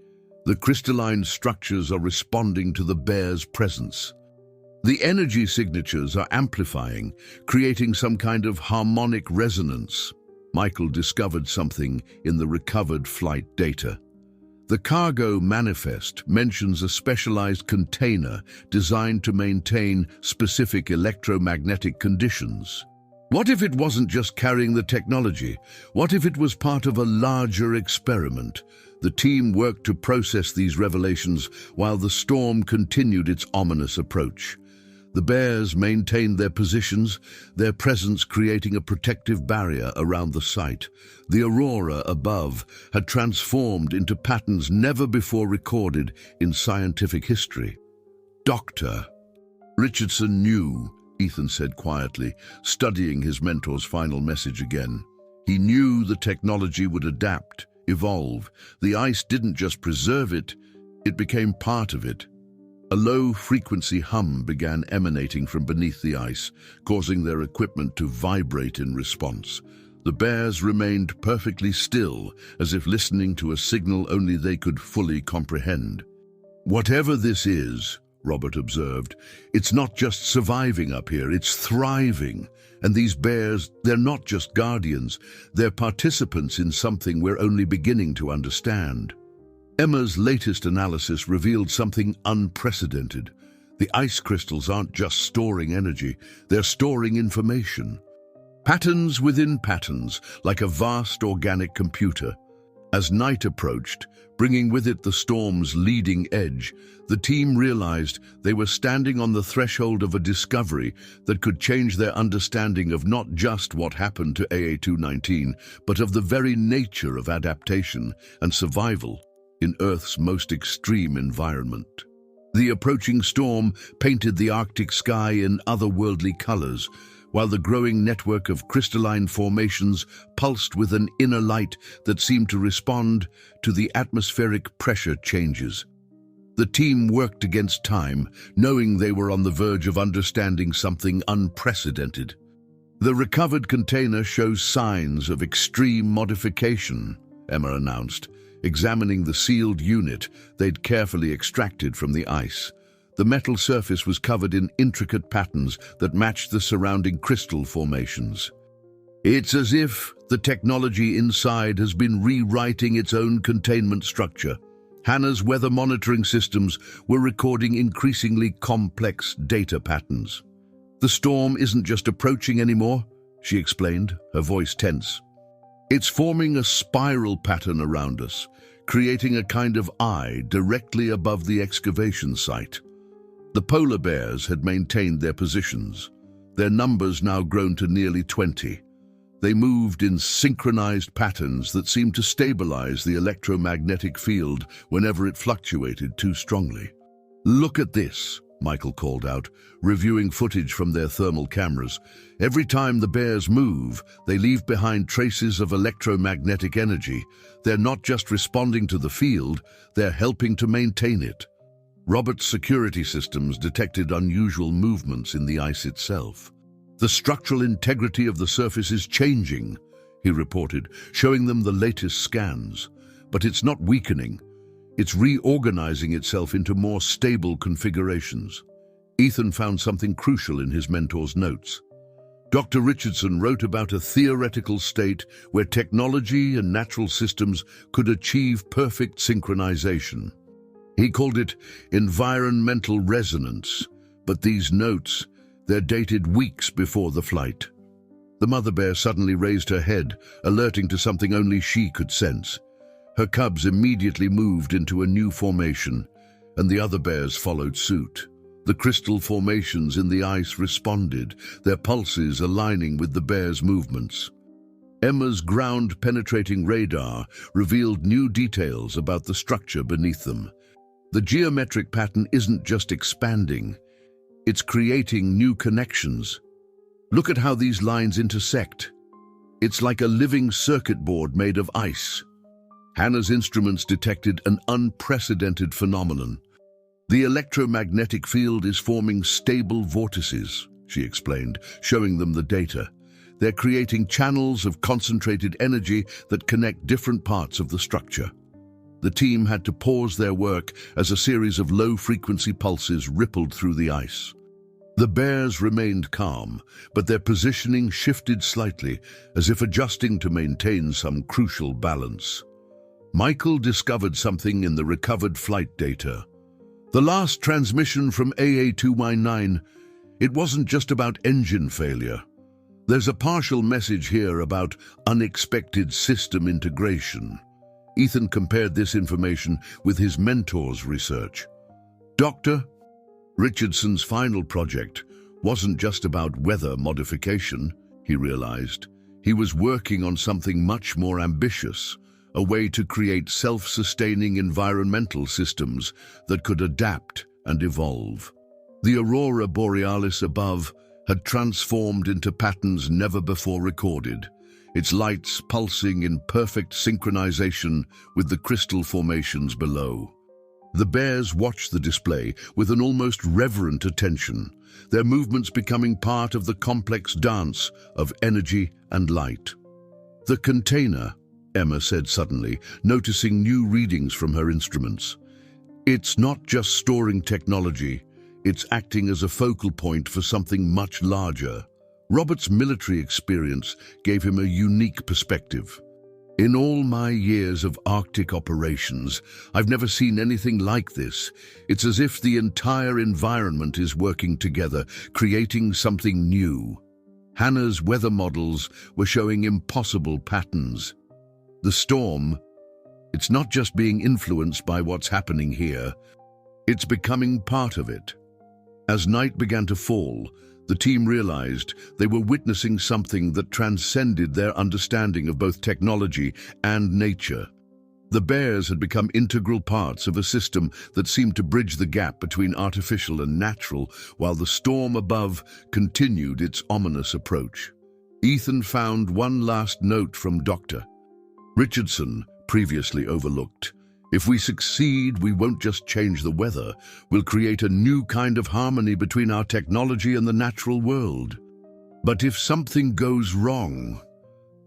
The crystalline structures are responding to the bear's presence. The energy signatures are amplifying, creating some kind of harmonic resonance. Michael discovered something in the recovered flight data. The cargo manifest mentions a specialized container designed to maintain specific electromagnetic conditions. What if it wasn't just carrying the technology? What if it was part of a larger experiment? The team worked to process these revelations while the storm continued its ominous approach. The bears maintained their positions, their presence creating a protective barrier around the site. The Aurora above had transformed into patterns never before recorded in scientific history. Dr. Richardson knew, Ethan said quietly, studying his mentor's final message again. He knew the technology would adapt, evolve. The ice didn't just preserve it, it became part of it. A low-frequency hum began emanating from beneath the ice, causing their equipment to vibrate in response. The bears remained perfectly still, as if listening to a signal only they could fully comprehend. "Whatever this is," Robert observed, "it's not just surviving up here, it's thriving. And these bears, they're not just guardians, they're participants in something we're only beginning to understand." Emma's latest analysis revealed something unprecedented. The ice crystals aren't just storing energy, they're storing information. Patterns within patterns, like a vast organic computer. As night approached, bringing with it the storm's leading edge, the team realized they were standing on the threshold of a discovery that could change their understanding of not just what happened to AA-219, but of the very nature of adaptation and survival in Earth's most extreme environment. The approaching storm painted the Arctic sky in otherworldly colors, while the growing network of crystalline formations pulsed with an inner light that seemed to respond to the atmospheric pressure changes. The team worked against time, knowing they were on the verge of understanding something unprecedented. "The recovered container shows signs of extreme modification," Emma announced, examining the sealed unit they'd carefully extracted from the ice. The metal surface was covered in intricate patterns that matched the surrounding crystal formations. "It's as if the technology inside has been rewriting its own containment structure." Hannah's weather monitoring systems were recording increasingly complex data patterns. "The storm isn't just approaching anymore," she explained, her voice tense. "It's forming a spiral pattern around us, creating a kind of eye directly above the excavation site." The polar bears had maintained their positions, their numbers now grown to nearly 20. They moved in synchronized patterns that seemed to stabilize the electromagnetic field whenever it fluctuated too strongly. "Look at this," Michael called out, reviewing footage from their thermal cameras. "Every time the bears move, they leave behind traces of electromagnetic energy. They're not just responding to the field, they're helping to maintain it." Robert's security systems detected unusual movements in the ice itself. "The structural integrity of the surface is changing," he reported, showing them the latest scans. "But it's not weakening. It's reorganizing itself into more stable configurations." Ethan found something crucial in his mentor's notes. Dr. Richardson wrote about a theoretical state where technology and natural systems could achieve perfect synchronization. He called it environmental resonance, but these notes, they're dated weeks before the flight. The mother bear suddenly raised her head, alerting to something only she could sense. Her cubs immediately moved into a new formation, and the other bears followed suit. The crystal formations in the ice responded, their pulses aligning with the bears' movements. Emma's ground-penetrating radar revealed new details about the structure beneath them. The geometric pattern isn't just expanding, it's creating new connections. "Look at how these lines intersect. It's like a living circuit board made of ice." Hannah's instruments detected an unprecedented phenomenon. "The electromagnetic field is forming stable vortices," she explained, showing them the data. "They're creating channels of concentrated energy that connect different parts of the structure." The team had to pause their work as a series of low-frequency pulses rippled through the ice. The bears remained calm, but their positioning shifted slightly, as if adjusting to maintain some crucial balance. Michael discovered something in the recovered flight data. The last transmission from AA219, it wasn't just about engine failure. There's a partial message here about unexpected system integration. Ethan compared this information with his mentor's research. Dr. Richardson's final project wasn't just about weather modification, he realized. He was working on something much more ambitious, a way to create self-sustaining environmental systems that could adapt and evolve. The Aurora Borealis above had transformed into patterns never before recorded, its lights pulsing in perfect synchronization with the crystal formations below. The bears watched the display with an almost reverent attention, their movements becoming part of the complex dance of energy and light. "The container," Emma said suddenly, noticing new readings from her instruments. "It's not just storing technology, it's acting as a focal point for something much larger." Robert's military experience gave him a unique perspective. "In all my years of Arctic operations, I've never seen anything like this. It's as if the entire environment is working together, creating something new." Hannah's weather models were showing impossible patterns. The storm, it's not just being influenced by what's happening here, it's becoming part of it. As night began to fall, the team realized they were witnessing something that transcended their understanding of both technology and nature. The bears had become integral parts of a system that seemed to bridge the gap between artificial and natural, while the storm above continued its ominous approach. Ethan found one last note from Dr. Richardson, previously overlooked. "If we succeed, we won't just change the weather, we'll create a new kind of harmony between our technology and the natural world. But if something goes wrong..."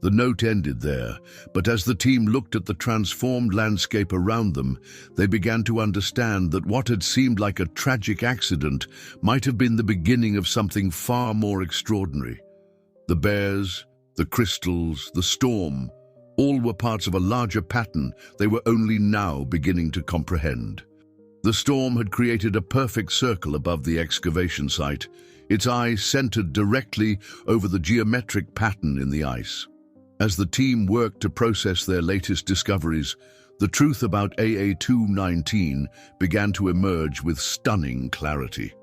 The note ended there, but as the team looked at the transformed landscape around them, they began to understand that what had seemed like a tragic accident might have been the beginning of something far more extraordinary. The bears, the crystals, the storm, all were parts of a larger pattern they were only now beginning to comprehend. The storm had created a perfect circle above the excavation site, its eye centered directly over the geometric pattern in the ice. As the team worked to process their latest discoveries, the truth about AA219 began to emerge with stunning clarity.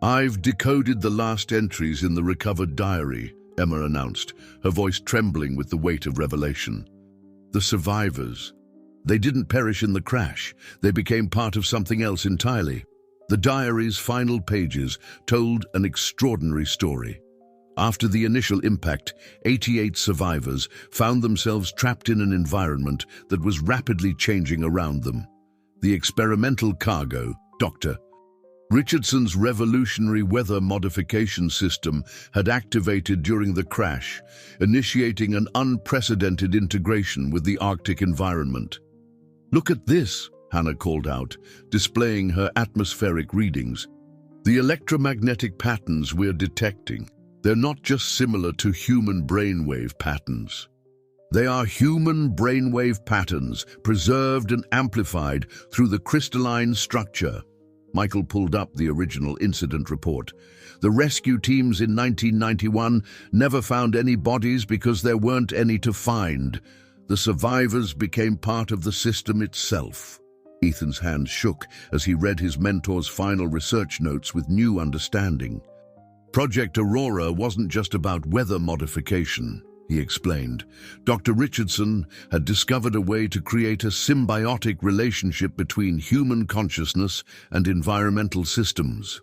"I've decoded the last entries in the recovered diary," Emma announced, her voice trembling with the weight of revelation. "The survivors. They didn't perish in the crash. They became part of something else entirely." The diary's final pages told an extraordinary story. After the initial impact, 88 survivors found themselves trapped in an environment that was rapidly changing around them. The experimental cargo, Dr. Richardson's revolutionary weather modification system had activated during the crash, initiating an unprecedented integration with the Arctic environment. "Look at this," Hannah called out, displaying her atmospheric readings. "The electromagnetic patterns we're detecting, they're not just similar to human brainwave patterns. They are human brainwave patterns, preserved and amplified through the crystalline structure." Michael pulled up the original incident report. "The rescue teams in 1991 never found any bodies because there weren't any to find. The survivors became part of the system itself." Ethan's hands shook as he read his mentor's final research notes with new understanding. "Project Aurora wasn't just about weather modification," he explained. "Dr. Richardson had discovered a way to create a symbiotic relationship between human consciousness and environmental systems.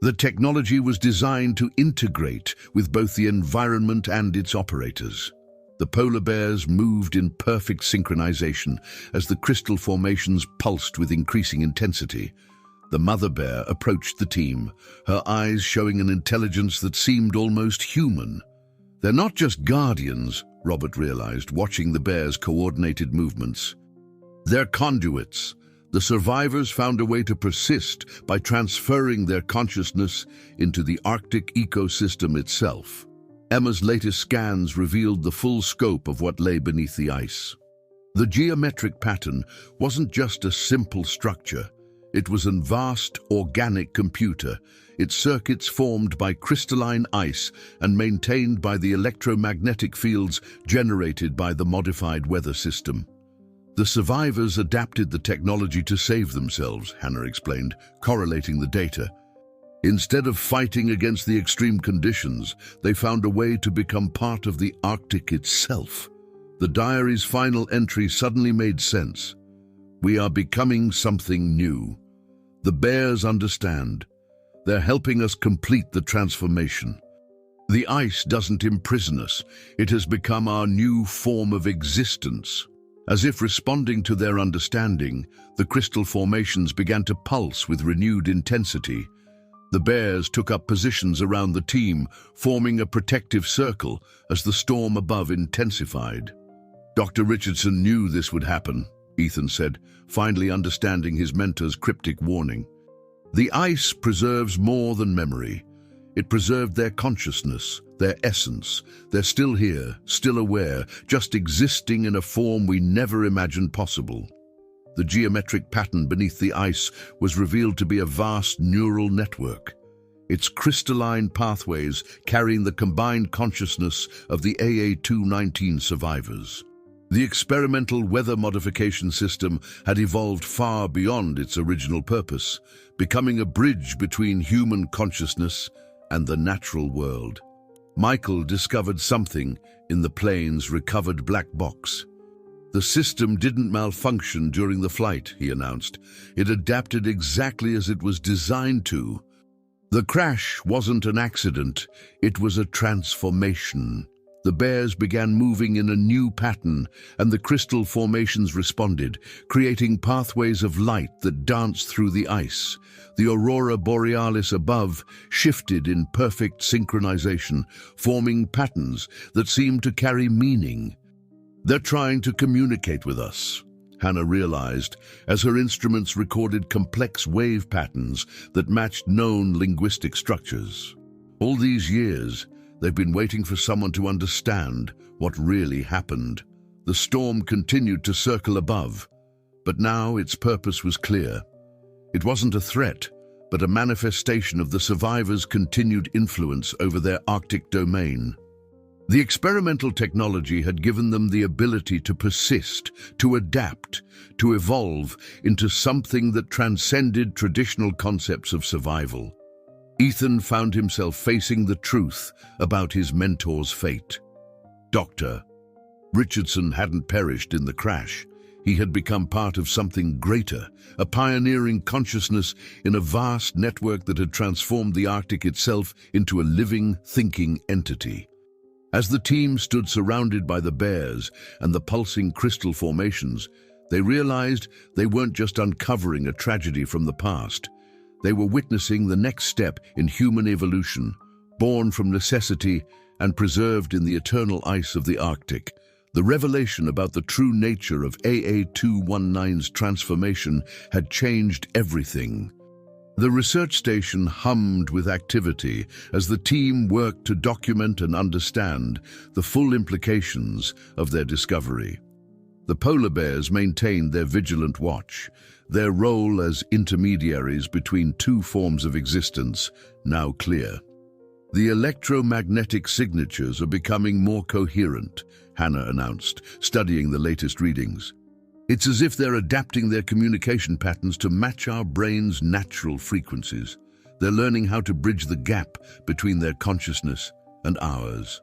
The technology was designed to integrate with both the environment and its operators." The polar bears moved in perfect synchronization as the crystal formations pulsed with increasing intensity. The mother bear approached the team, her eyes showing an intelligence that seemed almost human. "They're not just guardians," Robert realized, watching the bears' coordinated movements. They're conduits. The survivors found a way to persist by transferring their consciousness into the Arctic ecosystem itself. Emma's latest scans revealed the full scope of what lay beneath the ice. The geometric pattern wasn't just a simple structure. It was a vast organic computer, its circuits formed by crystalline ice and maintained by the electromagnetic fields generated by the modified weather system. The survivors adapted the technology to save themselves, Hannah explained, correlating the data. Instead of fighting against the extreme conditions, they found a way to become part of the Arctic itself. The diary's final entry suddenly made sense. We are becoming something new. The bears understand. They're helping us complete the transformation. The ice doesn't imprison us. It has become our new form of existence. As if responding to their understanding, the crystal formations began to pulse with renewed intensity. The bears took up positions around the team, forming a protective circle as the storm above intensified. Dr. Richardson knew this would happen, Ethan said, finally understanding his mentor's cryptic warning. The ice preserves more than memory. It preserved their consciousness, their essence. They're still here, still aware, just existing in a form we never imagined possible. The geometric pattern beneath the ice was revealed to be a vast neural network. Its crystalline pathways carrying the combined consciousness of the AA-219 survivors. The experimental weather modification system had evolved far beyond its original purpose, becoming a bridge between human consciousness and the natural world. Michael discovered something in the plane's recovered black box. The system didn't malfunction during the flight, he announced. It adapted exactly as it was designed to. The crash wasn't an accident, it was a transformation. The bears began moving in a new pattern, and the crystal formations responded, creating pathways of light that danced through the ice. The Aurora borealis above shifted in perfect synchronization, forming patterns that seemed to carry meaning. They're trying to communicate with us, Hannah realized, as her instruments recorded complex wave patterns that matched known linguistic structures. All these years, they've been waiting for someone to understand what really happened. The storm continued to circle above, but now its purpose was clear. It wasn't a threat, but a manifestation of the survivors' continued influence over their Arctic domain. The experimental technology had given them the ability to persist, to adapt, to evolve into something that transcended traditional concepts of survival. Ethan found himself facing the truth about his mentor's fate. Dr. Richardson hadn't perished in the crash. He had become part of something greater, a pioneering consciousness in a vast network that had transformed the Arctic itself into a living, thinking entity. As the team stood surrounded by the bears and the pulsing crystal formations, they realized they weren't just uncovering a tragedy from the past. They were witnessing the next step in human evolution, born from necessity and preserved in the eternal ice of the Arctic. The revelation about the true nature of AA-219's transformation had changed everything. The research station hummed with activity as the team worked to document and understand the full implications of their discovery. The polar bears maintained their vigilant watch, their role as intermediaries between two forms of existence now clear. The electromagnetic signatures are becoming more coherent, Hannah announced, studying the latest readings. It's as if they're adapting their communication patterns to match our brain's natural frequencies. They're learning how to bridge the gap between their consciousness and ours.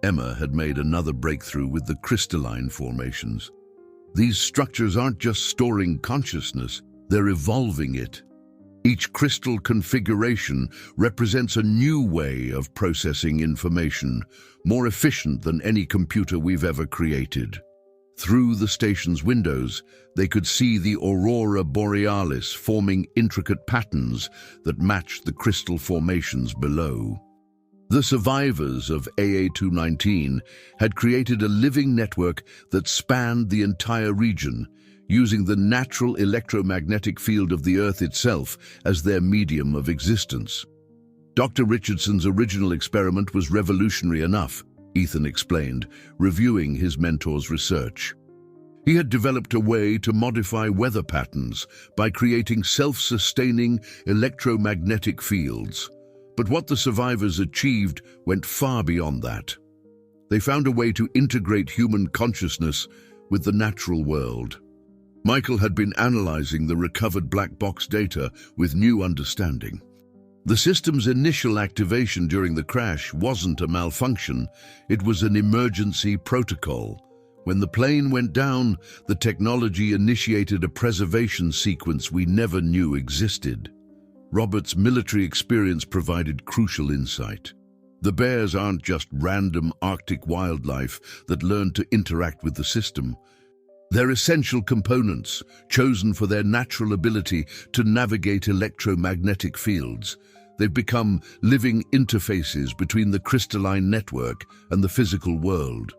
Emma had made another breakthrough with the crystalline formations. These structures aren't just storing consciousness, they're evolving it. Each crystal configuration represents a new way of processing information, more efficient than any computer we've ever created. Through the station's windows, they could see the Aurora borealis forming intricate patterns that matched the crystal formations below. The survivors of AA-219 had created a living network that spanned the entire region, using the natural electromagnetic field of the Earth itself as their medium of existence. Dr. Richardson's original experiment was revolutionary enough, Ethan explained, reviewing his mentor's research. He had developed a way to modify weather patterns by creating self-sustaining electromagnetic fields. But what the survivors achieved went far beyond that. They found a way to integrate human consciousness with the natural world. Michael had been analyzing the recovered black box data with new understanding. The system's initial activation during the crash wasn't a malfunction, it was an emergency protocol. When the plane went down, the technology initiated a preservation sequence we never knew existed. Robert's military experience provided crucial insight. The bears aren't just random Arctic wildlife that learned to interact with the system. They're essential components, chosen for their natural ability to navigate electromagnetic fields. They've become living interfaces between the crystalline network and the physical world.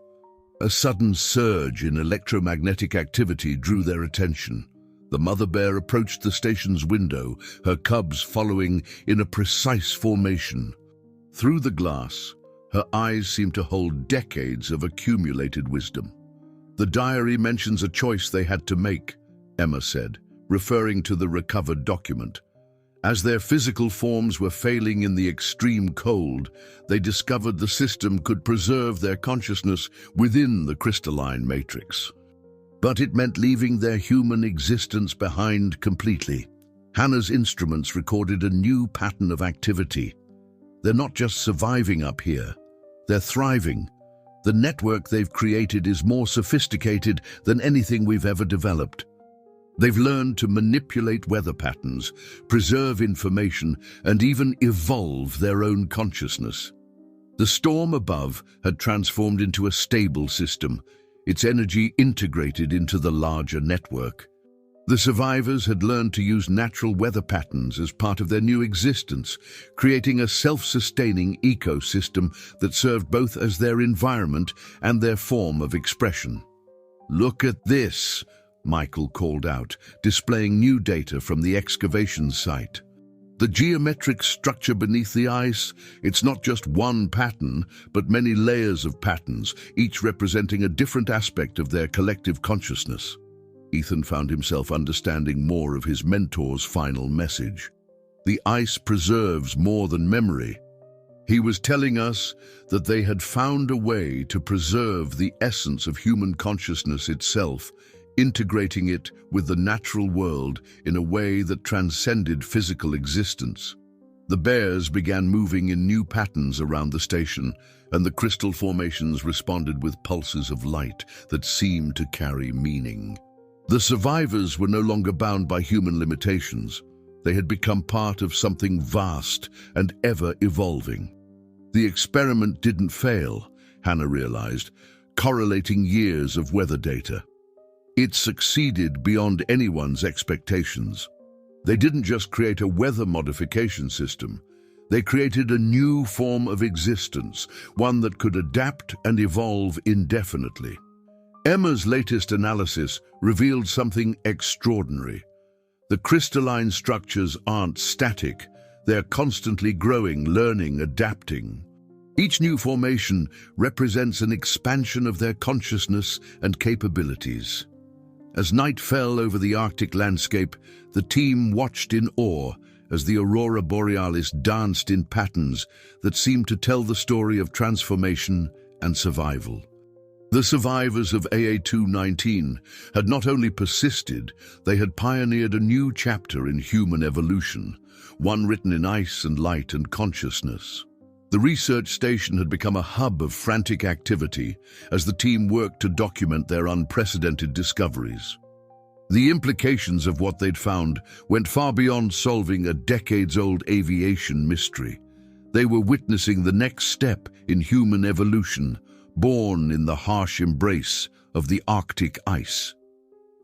A sudden surge in electromagnetic activity drew their attention. The mother bear approached the station's window, her cubs following in a precise formation. Through the glass, her eyes seemed to hold decades of accumulated wisdom. "The diary mentions a choice they had to make," Emma said, referring to the recovered document. As their physical forms were failing in the extreme cold, they discovered the system could preserve their consciousness within the crystalline matrix. But it meant leaving their human existence behind completely. Hannah's instruments recorded a new pattern of activity. They're not just surviving up here, they're thriving. The network they've created is more sophisticated than anything we've ever developed. They've learned to manipulate weather patterns, preserve information, and even evolve their own consciousness. The storm above had transformed into a stable system, its energy integrated into the larger network. The survivors had learned to use natural weather patterns as part of their new existence, creating a self-sustaining ecosystem that served both as their environment and their form of expression. "Look at this," Michael called out, displaying new data from the excavation site. The geometric structure beneath the ice, it's not just one pattern, but many layers of patterns, each representing a different aspect of their collective consciousness. Ethan found himself understanding more of his mentor's final message. The ice preserves more than memory. He was telling us that they had found a way to preserve the essence of human consciousness itself, integrating it with the natural world in a way that transcended physical existence. The bears began moving in new patterns around the station, and the crystal formations responded with pulses of light that seemed to carry meaning. The survivors were no longer bound by human limitations. They had become part of something vast and ever-evolving. The experiment didn't fail, Hannah realized, correlating years of weather data. It succeeded beyond anyone's expectations. They didn't just create a weather modification system. They created a new form of existence, one that could adapt and evolve indefinitely. Emma's latest analysis revealed something extraordinary. The crystalline structures aren't static. They're constantly growing, learning, adapting. Each new formation represents an expansion of their consciousness and capabilities. As night fell over the Arctic landscape, the team watched in awe as the Aurora Borealis danced in patterns that seemed to tell the story of transformation and survival. The survivors of AA-219 had not only persisted, they had pioneered a new chapter in human evolution, one written in ice and light and consciousness. The research station had become a hub of frantic activity as the team worked to document their unprecedented discoveries. The implications of what they'd found went far beyond solving a decades-old aviation mystery. They were witnessing the next step in human evolution, born in the harsh embrace of the Arctic ice.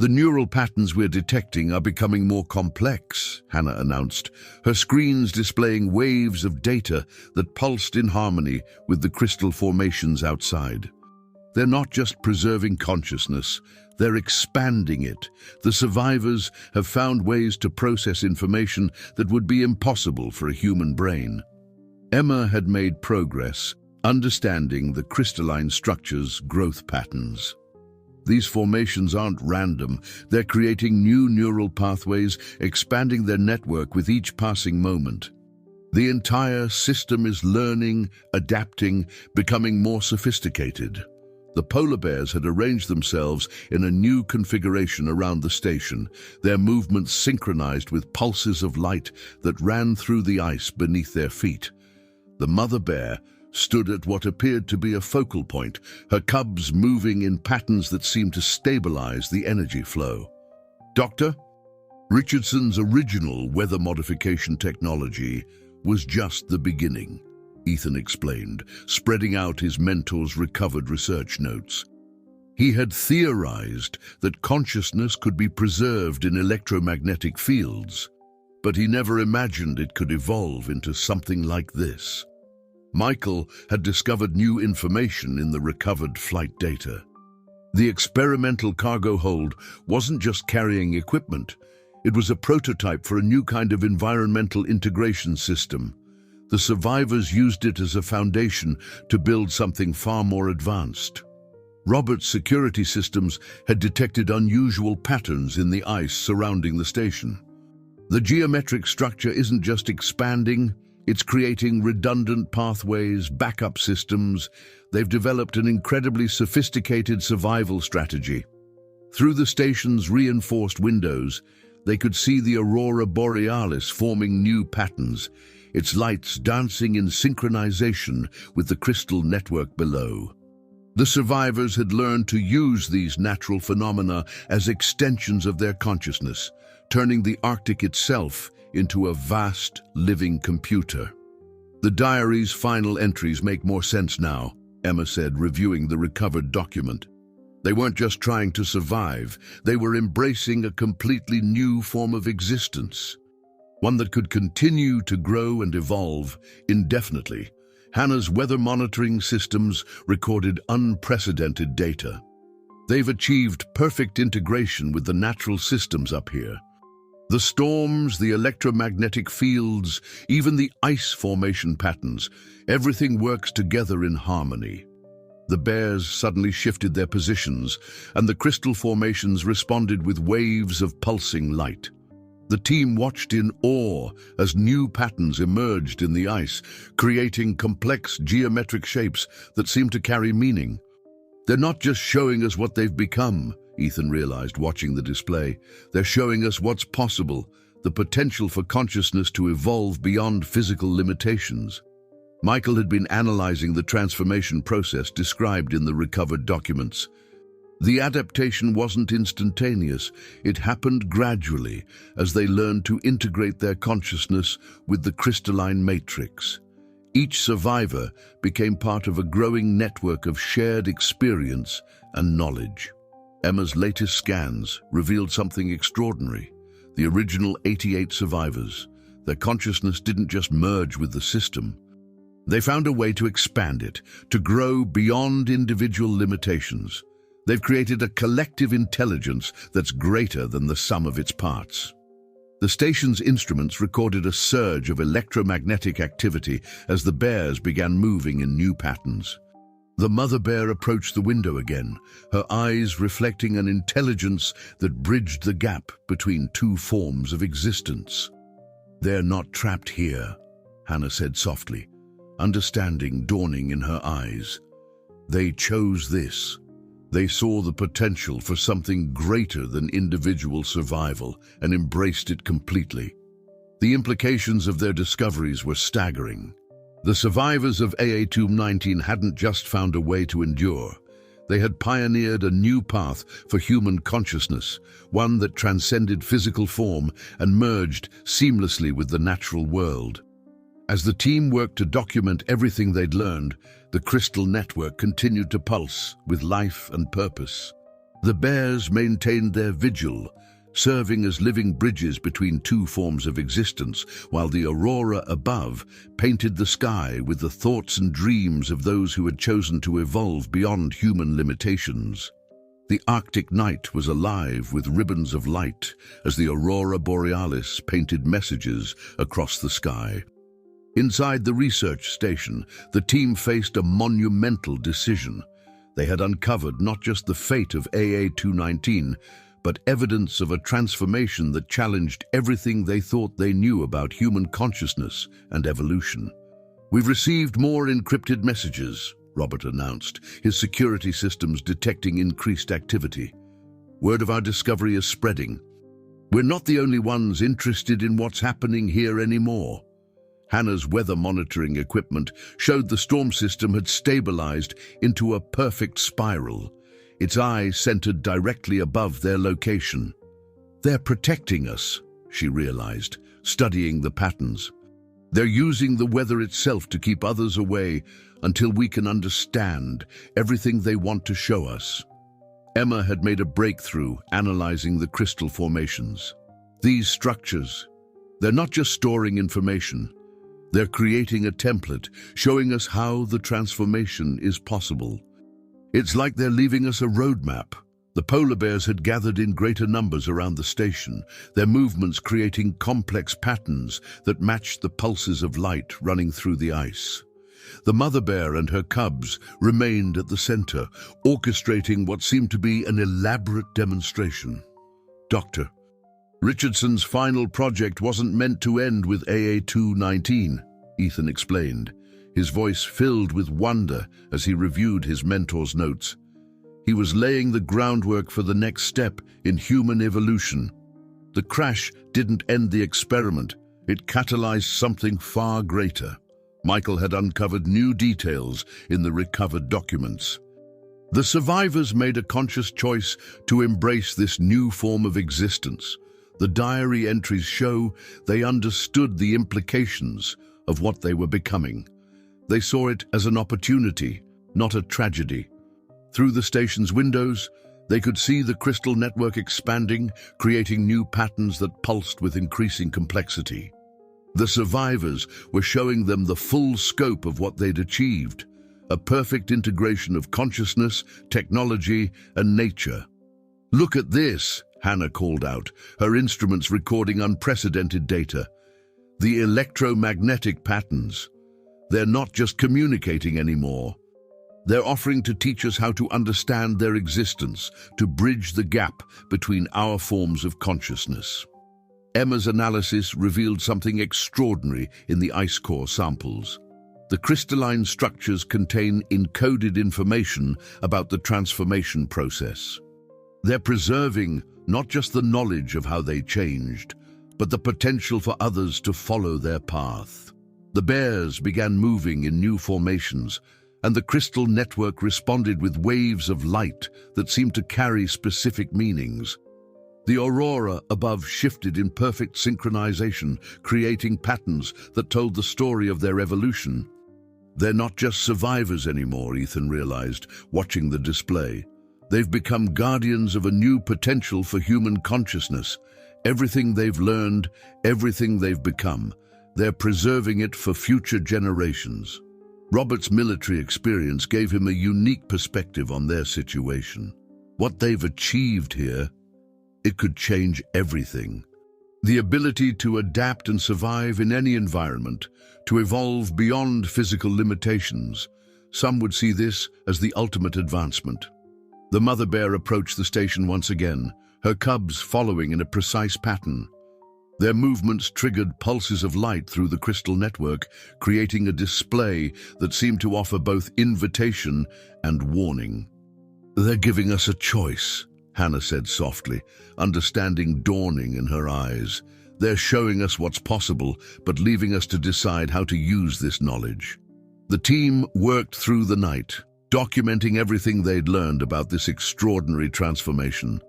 "The neural patterns we're detecting are becoming more complex," Hannah announced, her screens displaying waves of data that pulsed in harmony with the crystal formations outside. They're not just preserving consciousness, they're expanding it. The survivors have found ways to process information that would be impossible for a human brain. Emma had made progress, understanding the crystalline structure's growth patterns. These formations aren't random. They're creating new neural pathways, expanding their network with each passing moment. The entire system is learning, adapting, becoming more sophisticated. The polar bears had arranged themselves in a new configuration around the station, their movements synchronized with pulses of light that ran through the ice beneath their feet. The mother bear stood at what appeared to be a focal point, her cubs moving in patterns that seemed to stabilize the energy flow. Doctor, Richardson's original weather modification technology was just the beginning, Ethan explained, spreading out his mentor's recovered research notes. He had theorized that consciousness could be preserved in electromagnetic fields, but he never imagined it could evolve into something like this. Michael had discovered new information in the recovered flight data. The experimental cargo hold wasn't just carrying equipment, it was a prototype for a new kind of environmental integration system. The survivors used it as a foundation to build something far more advanced. Robert's security systems had detected unusual patterns in the ice surrounding the station. The geometric structure isn't just expanding, it's creating redundant pathways, backup systems. They've developed an incredibly sophisticated survival strategy. Through the station's reinforced windows, they could see the Aurora borealis forming new patterns, its lights dancing in synchronization with the crystal network below. The survivors had learned to use these natural phenomena as extensions of their consciousness, turning the Arctic itself into a vast, living computer. The diary's final entries make more sense now, Emma said, reviewing the recovered document. They weren't just trying to survive, they were embracing a completely new form of existence, one that could continue to grow and evolve indefinitely. Hannah's weather monitoring systems recorded unprecedented data. They've achieved perfect integration with the natural systems up here. The storms, the electromagnetic fields, even the ice formation patterns, everything works together in harmony. The bears suddenly shifted their positions, and the crystal formations responded with waves of pulsing light. The team watched in awe as new patterns emerged in the ice, creating complex geometric shapes that seemed to carry meaning. They're not just showing us what they've become, Ethan realized watching the display. They're showing us what's possible, the potential for consciousness to evolve beyond physical limitations. Michael had been analyzing the transformation process described in the recovered documents. The adaptation wasn't instantaneous. It happened gradually as they learned to integrate their consciousness with the crystalline matrix. Each survivor became part of a growing network of shared experience and knowledge. Emma's latest scans revealed something extraordinary. The original 88 survivors, their consciousness didn't just merge with the system. They found a way to expand it, to grow beyond individual limitations. They've created a collective intelligence that's greater than the sum of its parts. The station's instruments recorded a surge of electromagnetic activity as the bears began moving in new patterns. The mother bear approached the window again, her eyes reflecting an intelligence that bridged the gap between two forms of existence. "They're not trapped here," Hannah said softly, understanding dawning in her eyes. "They chose this. They saw the potential for something greater than individual survival and embraced it completely." The implications of their discoveries were staggering. The survivors of AA-219 hadn't just found a way to endure. They had pioneered a new path for human consciousness, one that transcended physical form and merged seamlessly with the natural world. As the team worked to document everything they'd learned, the crystal network continued to pulse with life and purpose. The bears maintained their vigil, serving as living bridges between two forms of existence, while the Aurora above painted the sky with the thoughts and dreams of those who had chosen to evolve beyond human limitations. The Arctic night was alive with ribbons of light as the Aurora Borealis painted messages across the sky. Inside the research station, the team faced a monumental decision. They had uncovered not just the fate of AA-219, but evidence of a transformation that challenged everything they thought they knew about human consciousness and evolution. "We've received more encrypted messages," Robert announced, his security systems detecting increased activity. "Word of our discovery is spreading. We're not the only ones interested in what's happening here anymore." Hannah's weather monitoring equipment showed the storm system had stabilized into a perfect spiral, its eye centered directly above their location. "They're protecting us," she realized, studying the patterns. "They're using the weather itself to keep others away until we can understand everything they want to show us." Emma had made a breakthrough analyzing the crystal formations. These structures, they're not just storing information, they're creating a template showing us how the transformation is possible. It's like they're leaving us a roadmap. The polar bears had gathered in greater numbers around the station, their movements creating complex patterns that matched the pulses of light running through the ice. The mother bear and her cubs remained at the center, orchestrating what seemed to be an elaborate demonstration. "Dr. Richardson's final project wasn't meant to end with AA-219, Ethan explained, his voice filled with wonder as he reviewed his mentor's notes. He was laying the groundwork for the next step in human evolution. The crash didn't end the experiment, it catalyzed something far greater. Michael had uncovered new details in the recovered documents. The survivors made a conscious choice to embrace this new form of existence. The diary entries show they understood the implications of what they were becoming. They saw it as an opportunity, not a tragedy. Through the station's windows, they could see the crystal network expanding, creating new patterns that pulsed with increasing complexity. The survivors were showing them the full scope of what they'd achieved, a perfect integration of consciousness, technology, and nature. "Look at this," Hannah called out, her instruments recording unprecedented data. "The electromagnetic patterns. They're not just communicating anymore. They're offering to teach us how to understand their existence, to bridge the gap between our forms of consciousness." Emma's analysis revealed something extraordinary in the ice core samples. The crystalline structures contain encoded information about the transformation process. They're preserving not just the knowledge of how they changed, but the potential for others to follow their path. The bears began moving in new formations, and the crystal network responded with waves of light that seemed to carry specific meanings. The Aurora above shifted in perfect synchronization, creating patterns that told the story of their evolution. They're not just survivors anymore, Ethan realized, watching the display. They've become guardians of a new potential for human consciousness. Everything they've learned, everything they've become, they're preserving it for future generations. Robert's military experience gave him a unique perspective on their situation. What they've achieved here, it could change everything. The ability to adapt and survive in any environment, to evolve beyond physical limitations. Some would see this as the ultimate advancement. The mother bear approached the station once again, her cubs following in a precise pattern. Their movements triggered pulses of light through the crystal network, creating a display that seemed to offer both invitation and warning. "They're giving us a choice," Hannah said softly, understanding dawning in her eyes. "They're showing us what's possible, but leaving us to decide how to use this knowledge." The team worked through the night, documenting everything they'd learned about this extraordinary transformation.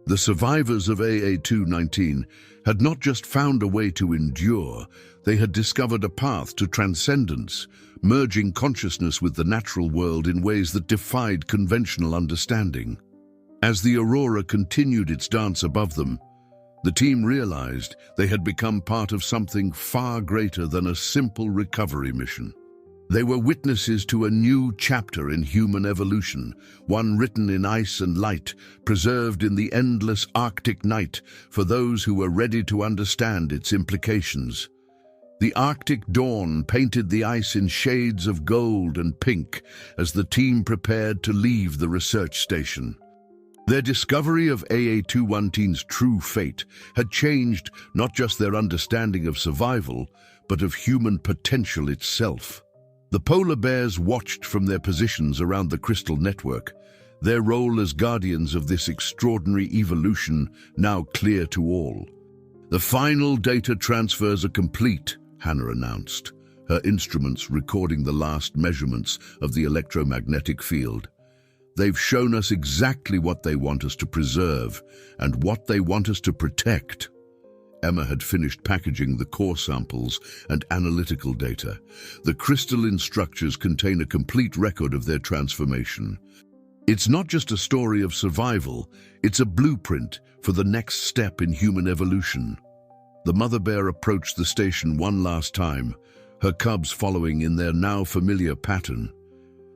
The survivors of AA-219 had not just found a way to endure, they had discovered a path to transcendence, merging consciousness with the natural world in ways that defied conventional understanding. As the Aurora continued its dance above them, The team realized they had become part of something far greater than a simple recovery mission. They were witnesses to a new chapter in human evolution, one written in ice and light, preserved in the endless Arctic night for those who were ready to understand its implications. The Arctic dawn painted the ice in shades of gold and pink as the team prepared to leave the research station. Their discovery of AA-212's true fate had changed not just their understanding of survival, but of human potential itself. The polar bears watched from their positions around the crystal network, their role as guardians of this extraordinary evolution now clear to all. "The final data transfers are complete," Hannah announced, her instruments recording the last measurements of the electromagnetic field. "They've shown us exactly what they want us to preserve and what they want us to protect." Emma had finished packaging the core samples and analytical data. The crystalline structures contain a complete record of their transformation. It's not just a story of survival, it's a blueprint for the next step in human evolution. The mother bear approached the station one last time, her cubs following in their now familiar pattern.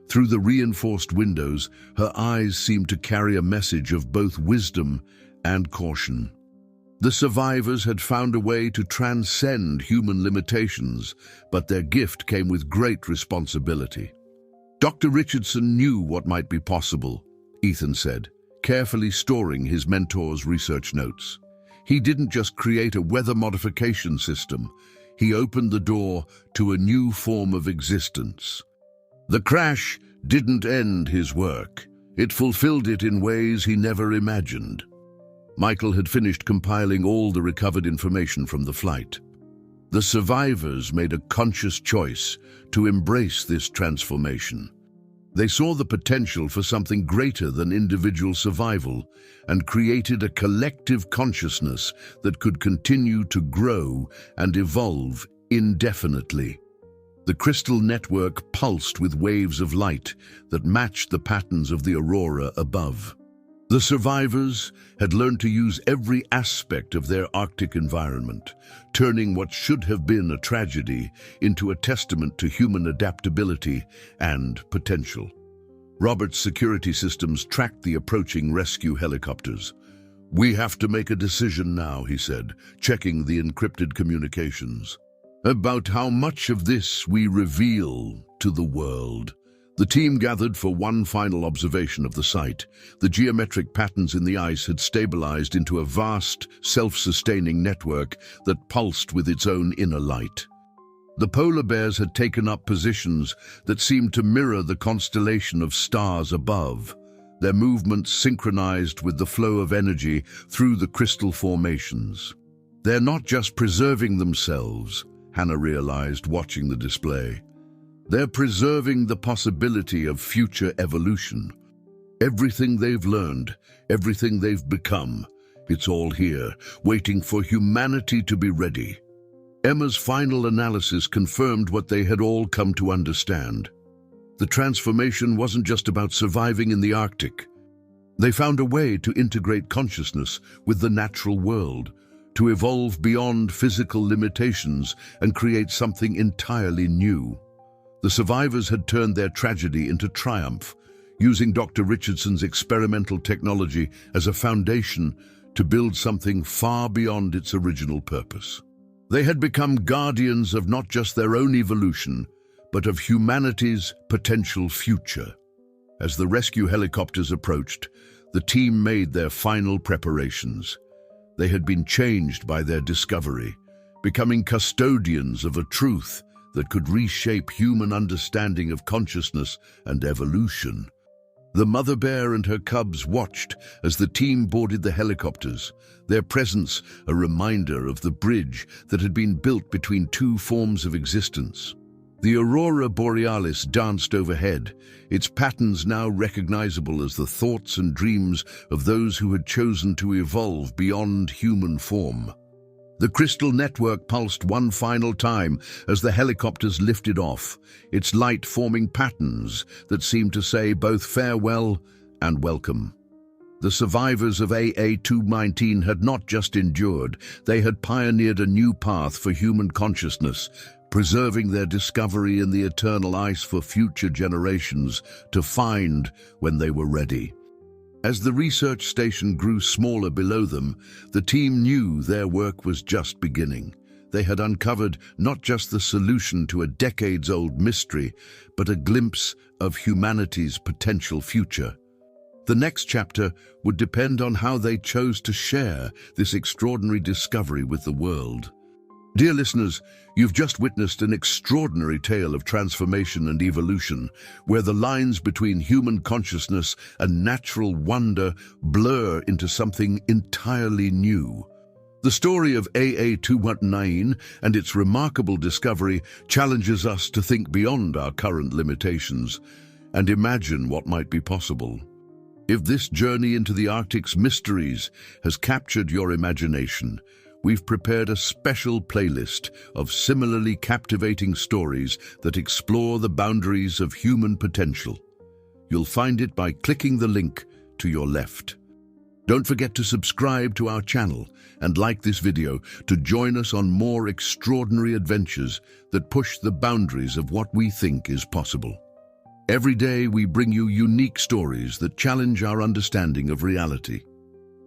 Through the reinforced windows, her eyes seemed to carry a message of both wisdom and caution. The survivors had found a way to transcend human limitations, but their gift came with great responsibility. "Dr. Richardson knew what might be possible," Ethan said, carefully storing his mentor's research notes. "He didn't just create a weather modification system, he opened the door to a new form of existence. The crash didn't end his work, it fulfilled it in ways he never imagined." Michael had finished compiling all the recovered information from the flight. The survivors made a conscious choice to embrace this transformation. They saw the potential for something greater than individual survival and created a collective consciousness that could continue to grow and evolve indefinitely. The crystal network pulsed with waves of light that matched the patterns of the aurora above. The survivors had learned to use every aspect of their Arctic environment, turning what should have been a tragedy into a testament to human adaptability and potential. Robert's security systems tracked the approaching rescue helicopters. "We have to make a decision now," he said, checking the encrypted communications. "About how much of this we reveal to the world." The team gathered for one final observation of the site. The geometric patterns in the ice had stabilized into a vast, self-sustaining network that pulsed with its own inner light. The polar bears had taken up positions that seemed to mirror the constellation of stars above, their movements synchronized with the flow of energy through the crystal formations. "They're not just preserving themselves," Hannah realized, watching the display. "They're preserving the possibility of future evolution. Everything they've learned, everything they've become, it's all here, waiting for humanity to be ready." Emma's final analysis confirmed what they had all come to understand. The transformation wasn't just about surviving in the Arctic. They found a way to integrate consciousness with the natural world, to evolve beyond physical limitations and create something entirely new. The survivors had turned their tragedy into triumph, using Dr. Richardson's experimental technology as a foundation to build something far beyond its original purpose. They had become guardians of not just their own evolution, but of humanity's potential future. As the rescue helicopters approached, the team made their final preparations. They had been changed by their discovery, becoming custodians of a truth that could reshape human understanding of consciousness and evolution. The mother bear and her cubs watched as the team boarded the helicopters, their presence a reminder of the bridge that had been built between two forms of existence. The Aurora Borealis danced overhead, its patterns now recognizable as the thoughts and dreams of those who had chosen to evolve beyond human form. The crystal network pulsed one final time as the helicopters lifted off, its light forming patterns that seemed to say both farewell and welcome. The survivors of AA-219 had not just endured, they had pioneered a new path for human consciousness, preserving their discovery in the eternal ice for future generations to find when they were ready. As the research station grew smaller below them, the team knew their work was just beginning. They had uncovered not just the solution to a decades-old mystery, but a glimpse of humanity's potential future. The next chapter would depend on how they chose to share this extraordinary discovery with the world. Dear listeners, you've just witnessed an extraordinary tale of transformation and evolution, where the lines between human consciousness and natural wonder blur into something entirely new. The story of AA-219 and its remarkable discovery challenges us to think beyond our current limitations and imagine what might be possible. If this journey into the Arctic's mysteries has captured your imagination, we've prepared a special playlist of similarly captivating stories that explore the boundaries of human potential. You'll find it by clicking the link to your left. Don't forget to subscribe to our channel and like this video to join us on more extraordinary adventures that push the boundaries of what we think is possible. Every day we bring you unique stories that challenge our understanding of reality.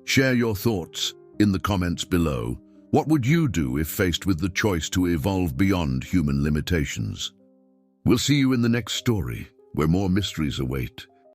Share your thoughts in the comments below. What would you do if faced with the choice to evolve beyond human limitations? We'll see you in the next story, where more mysteries await.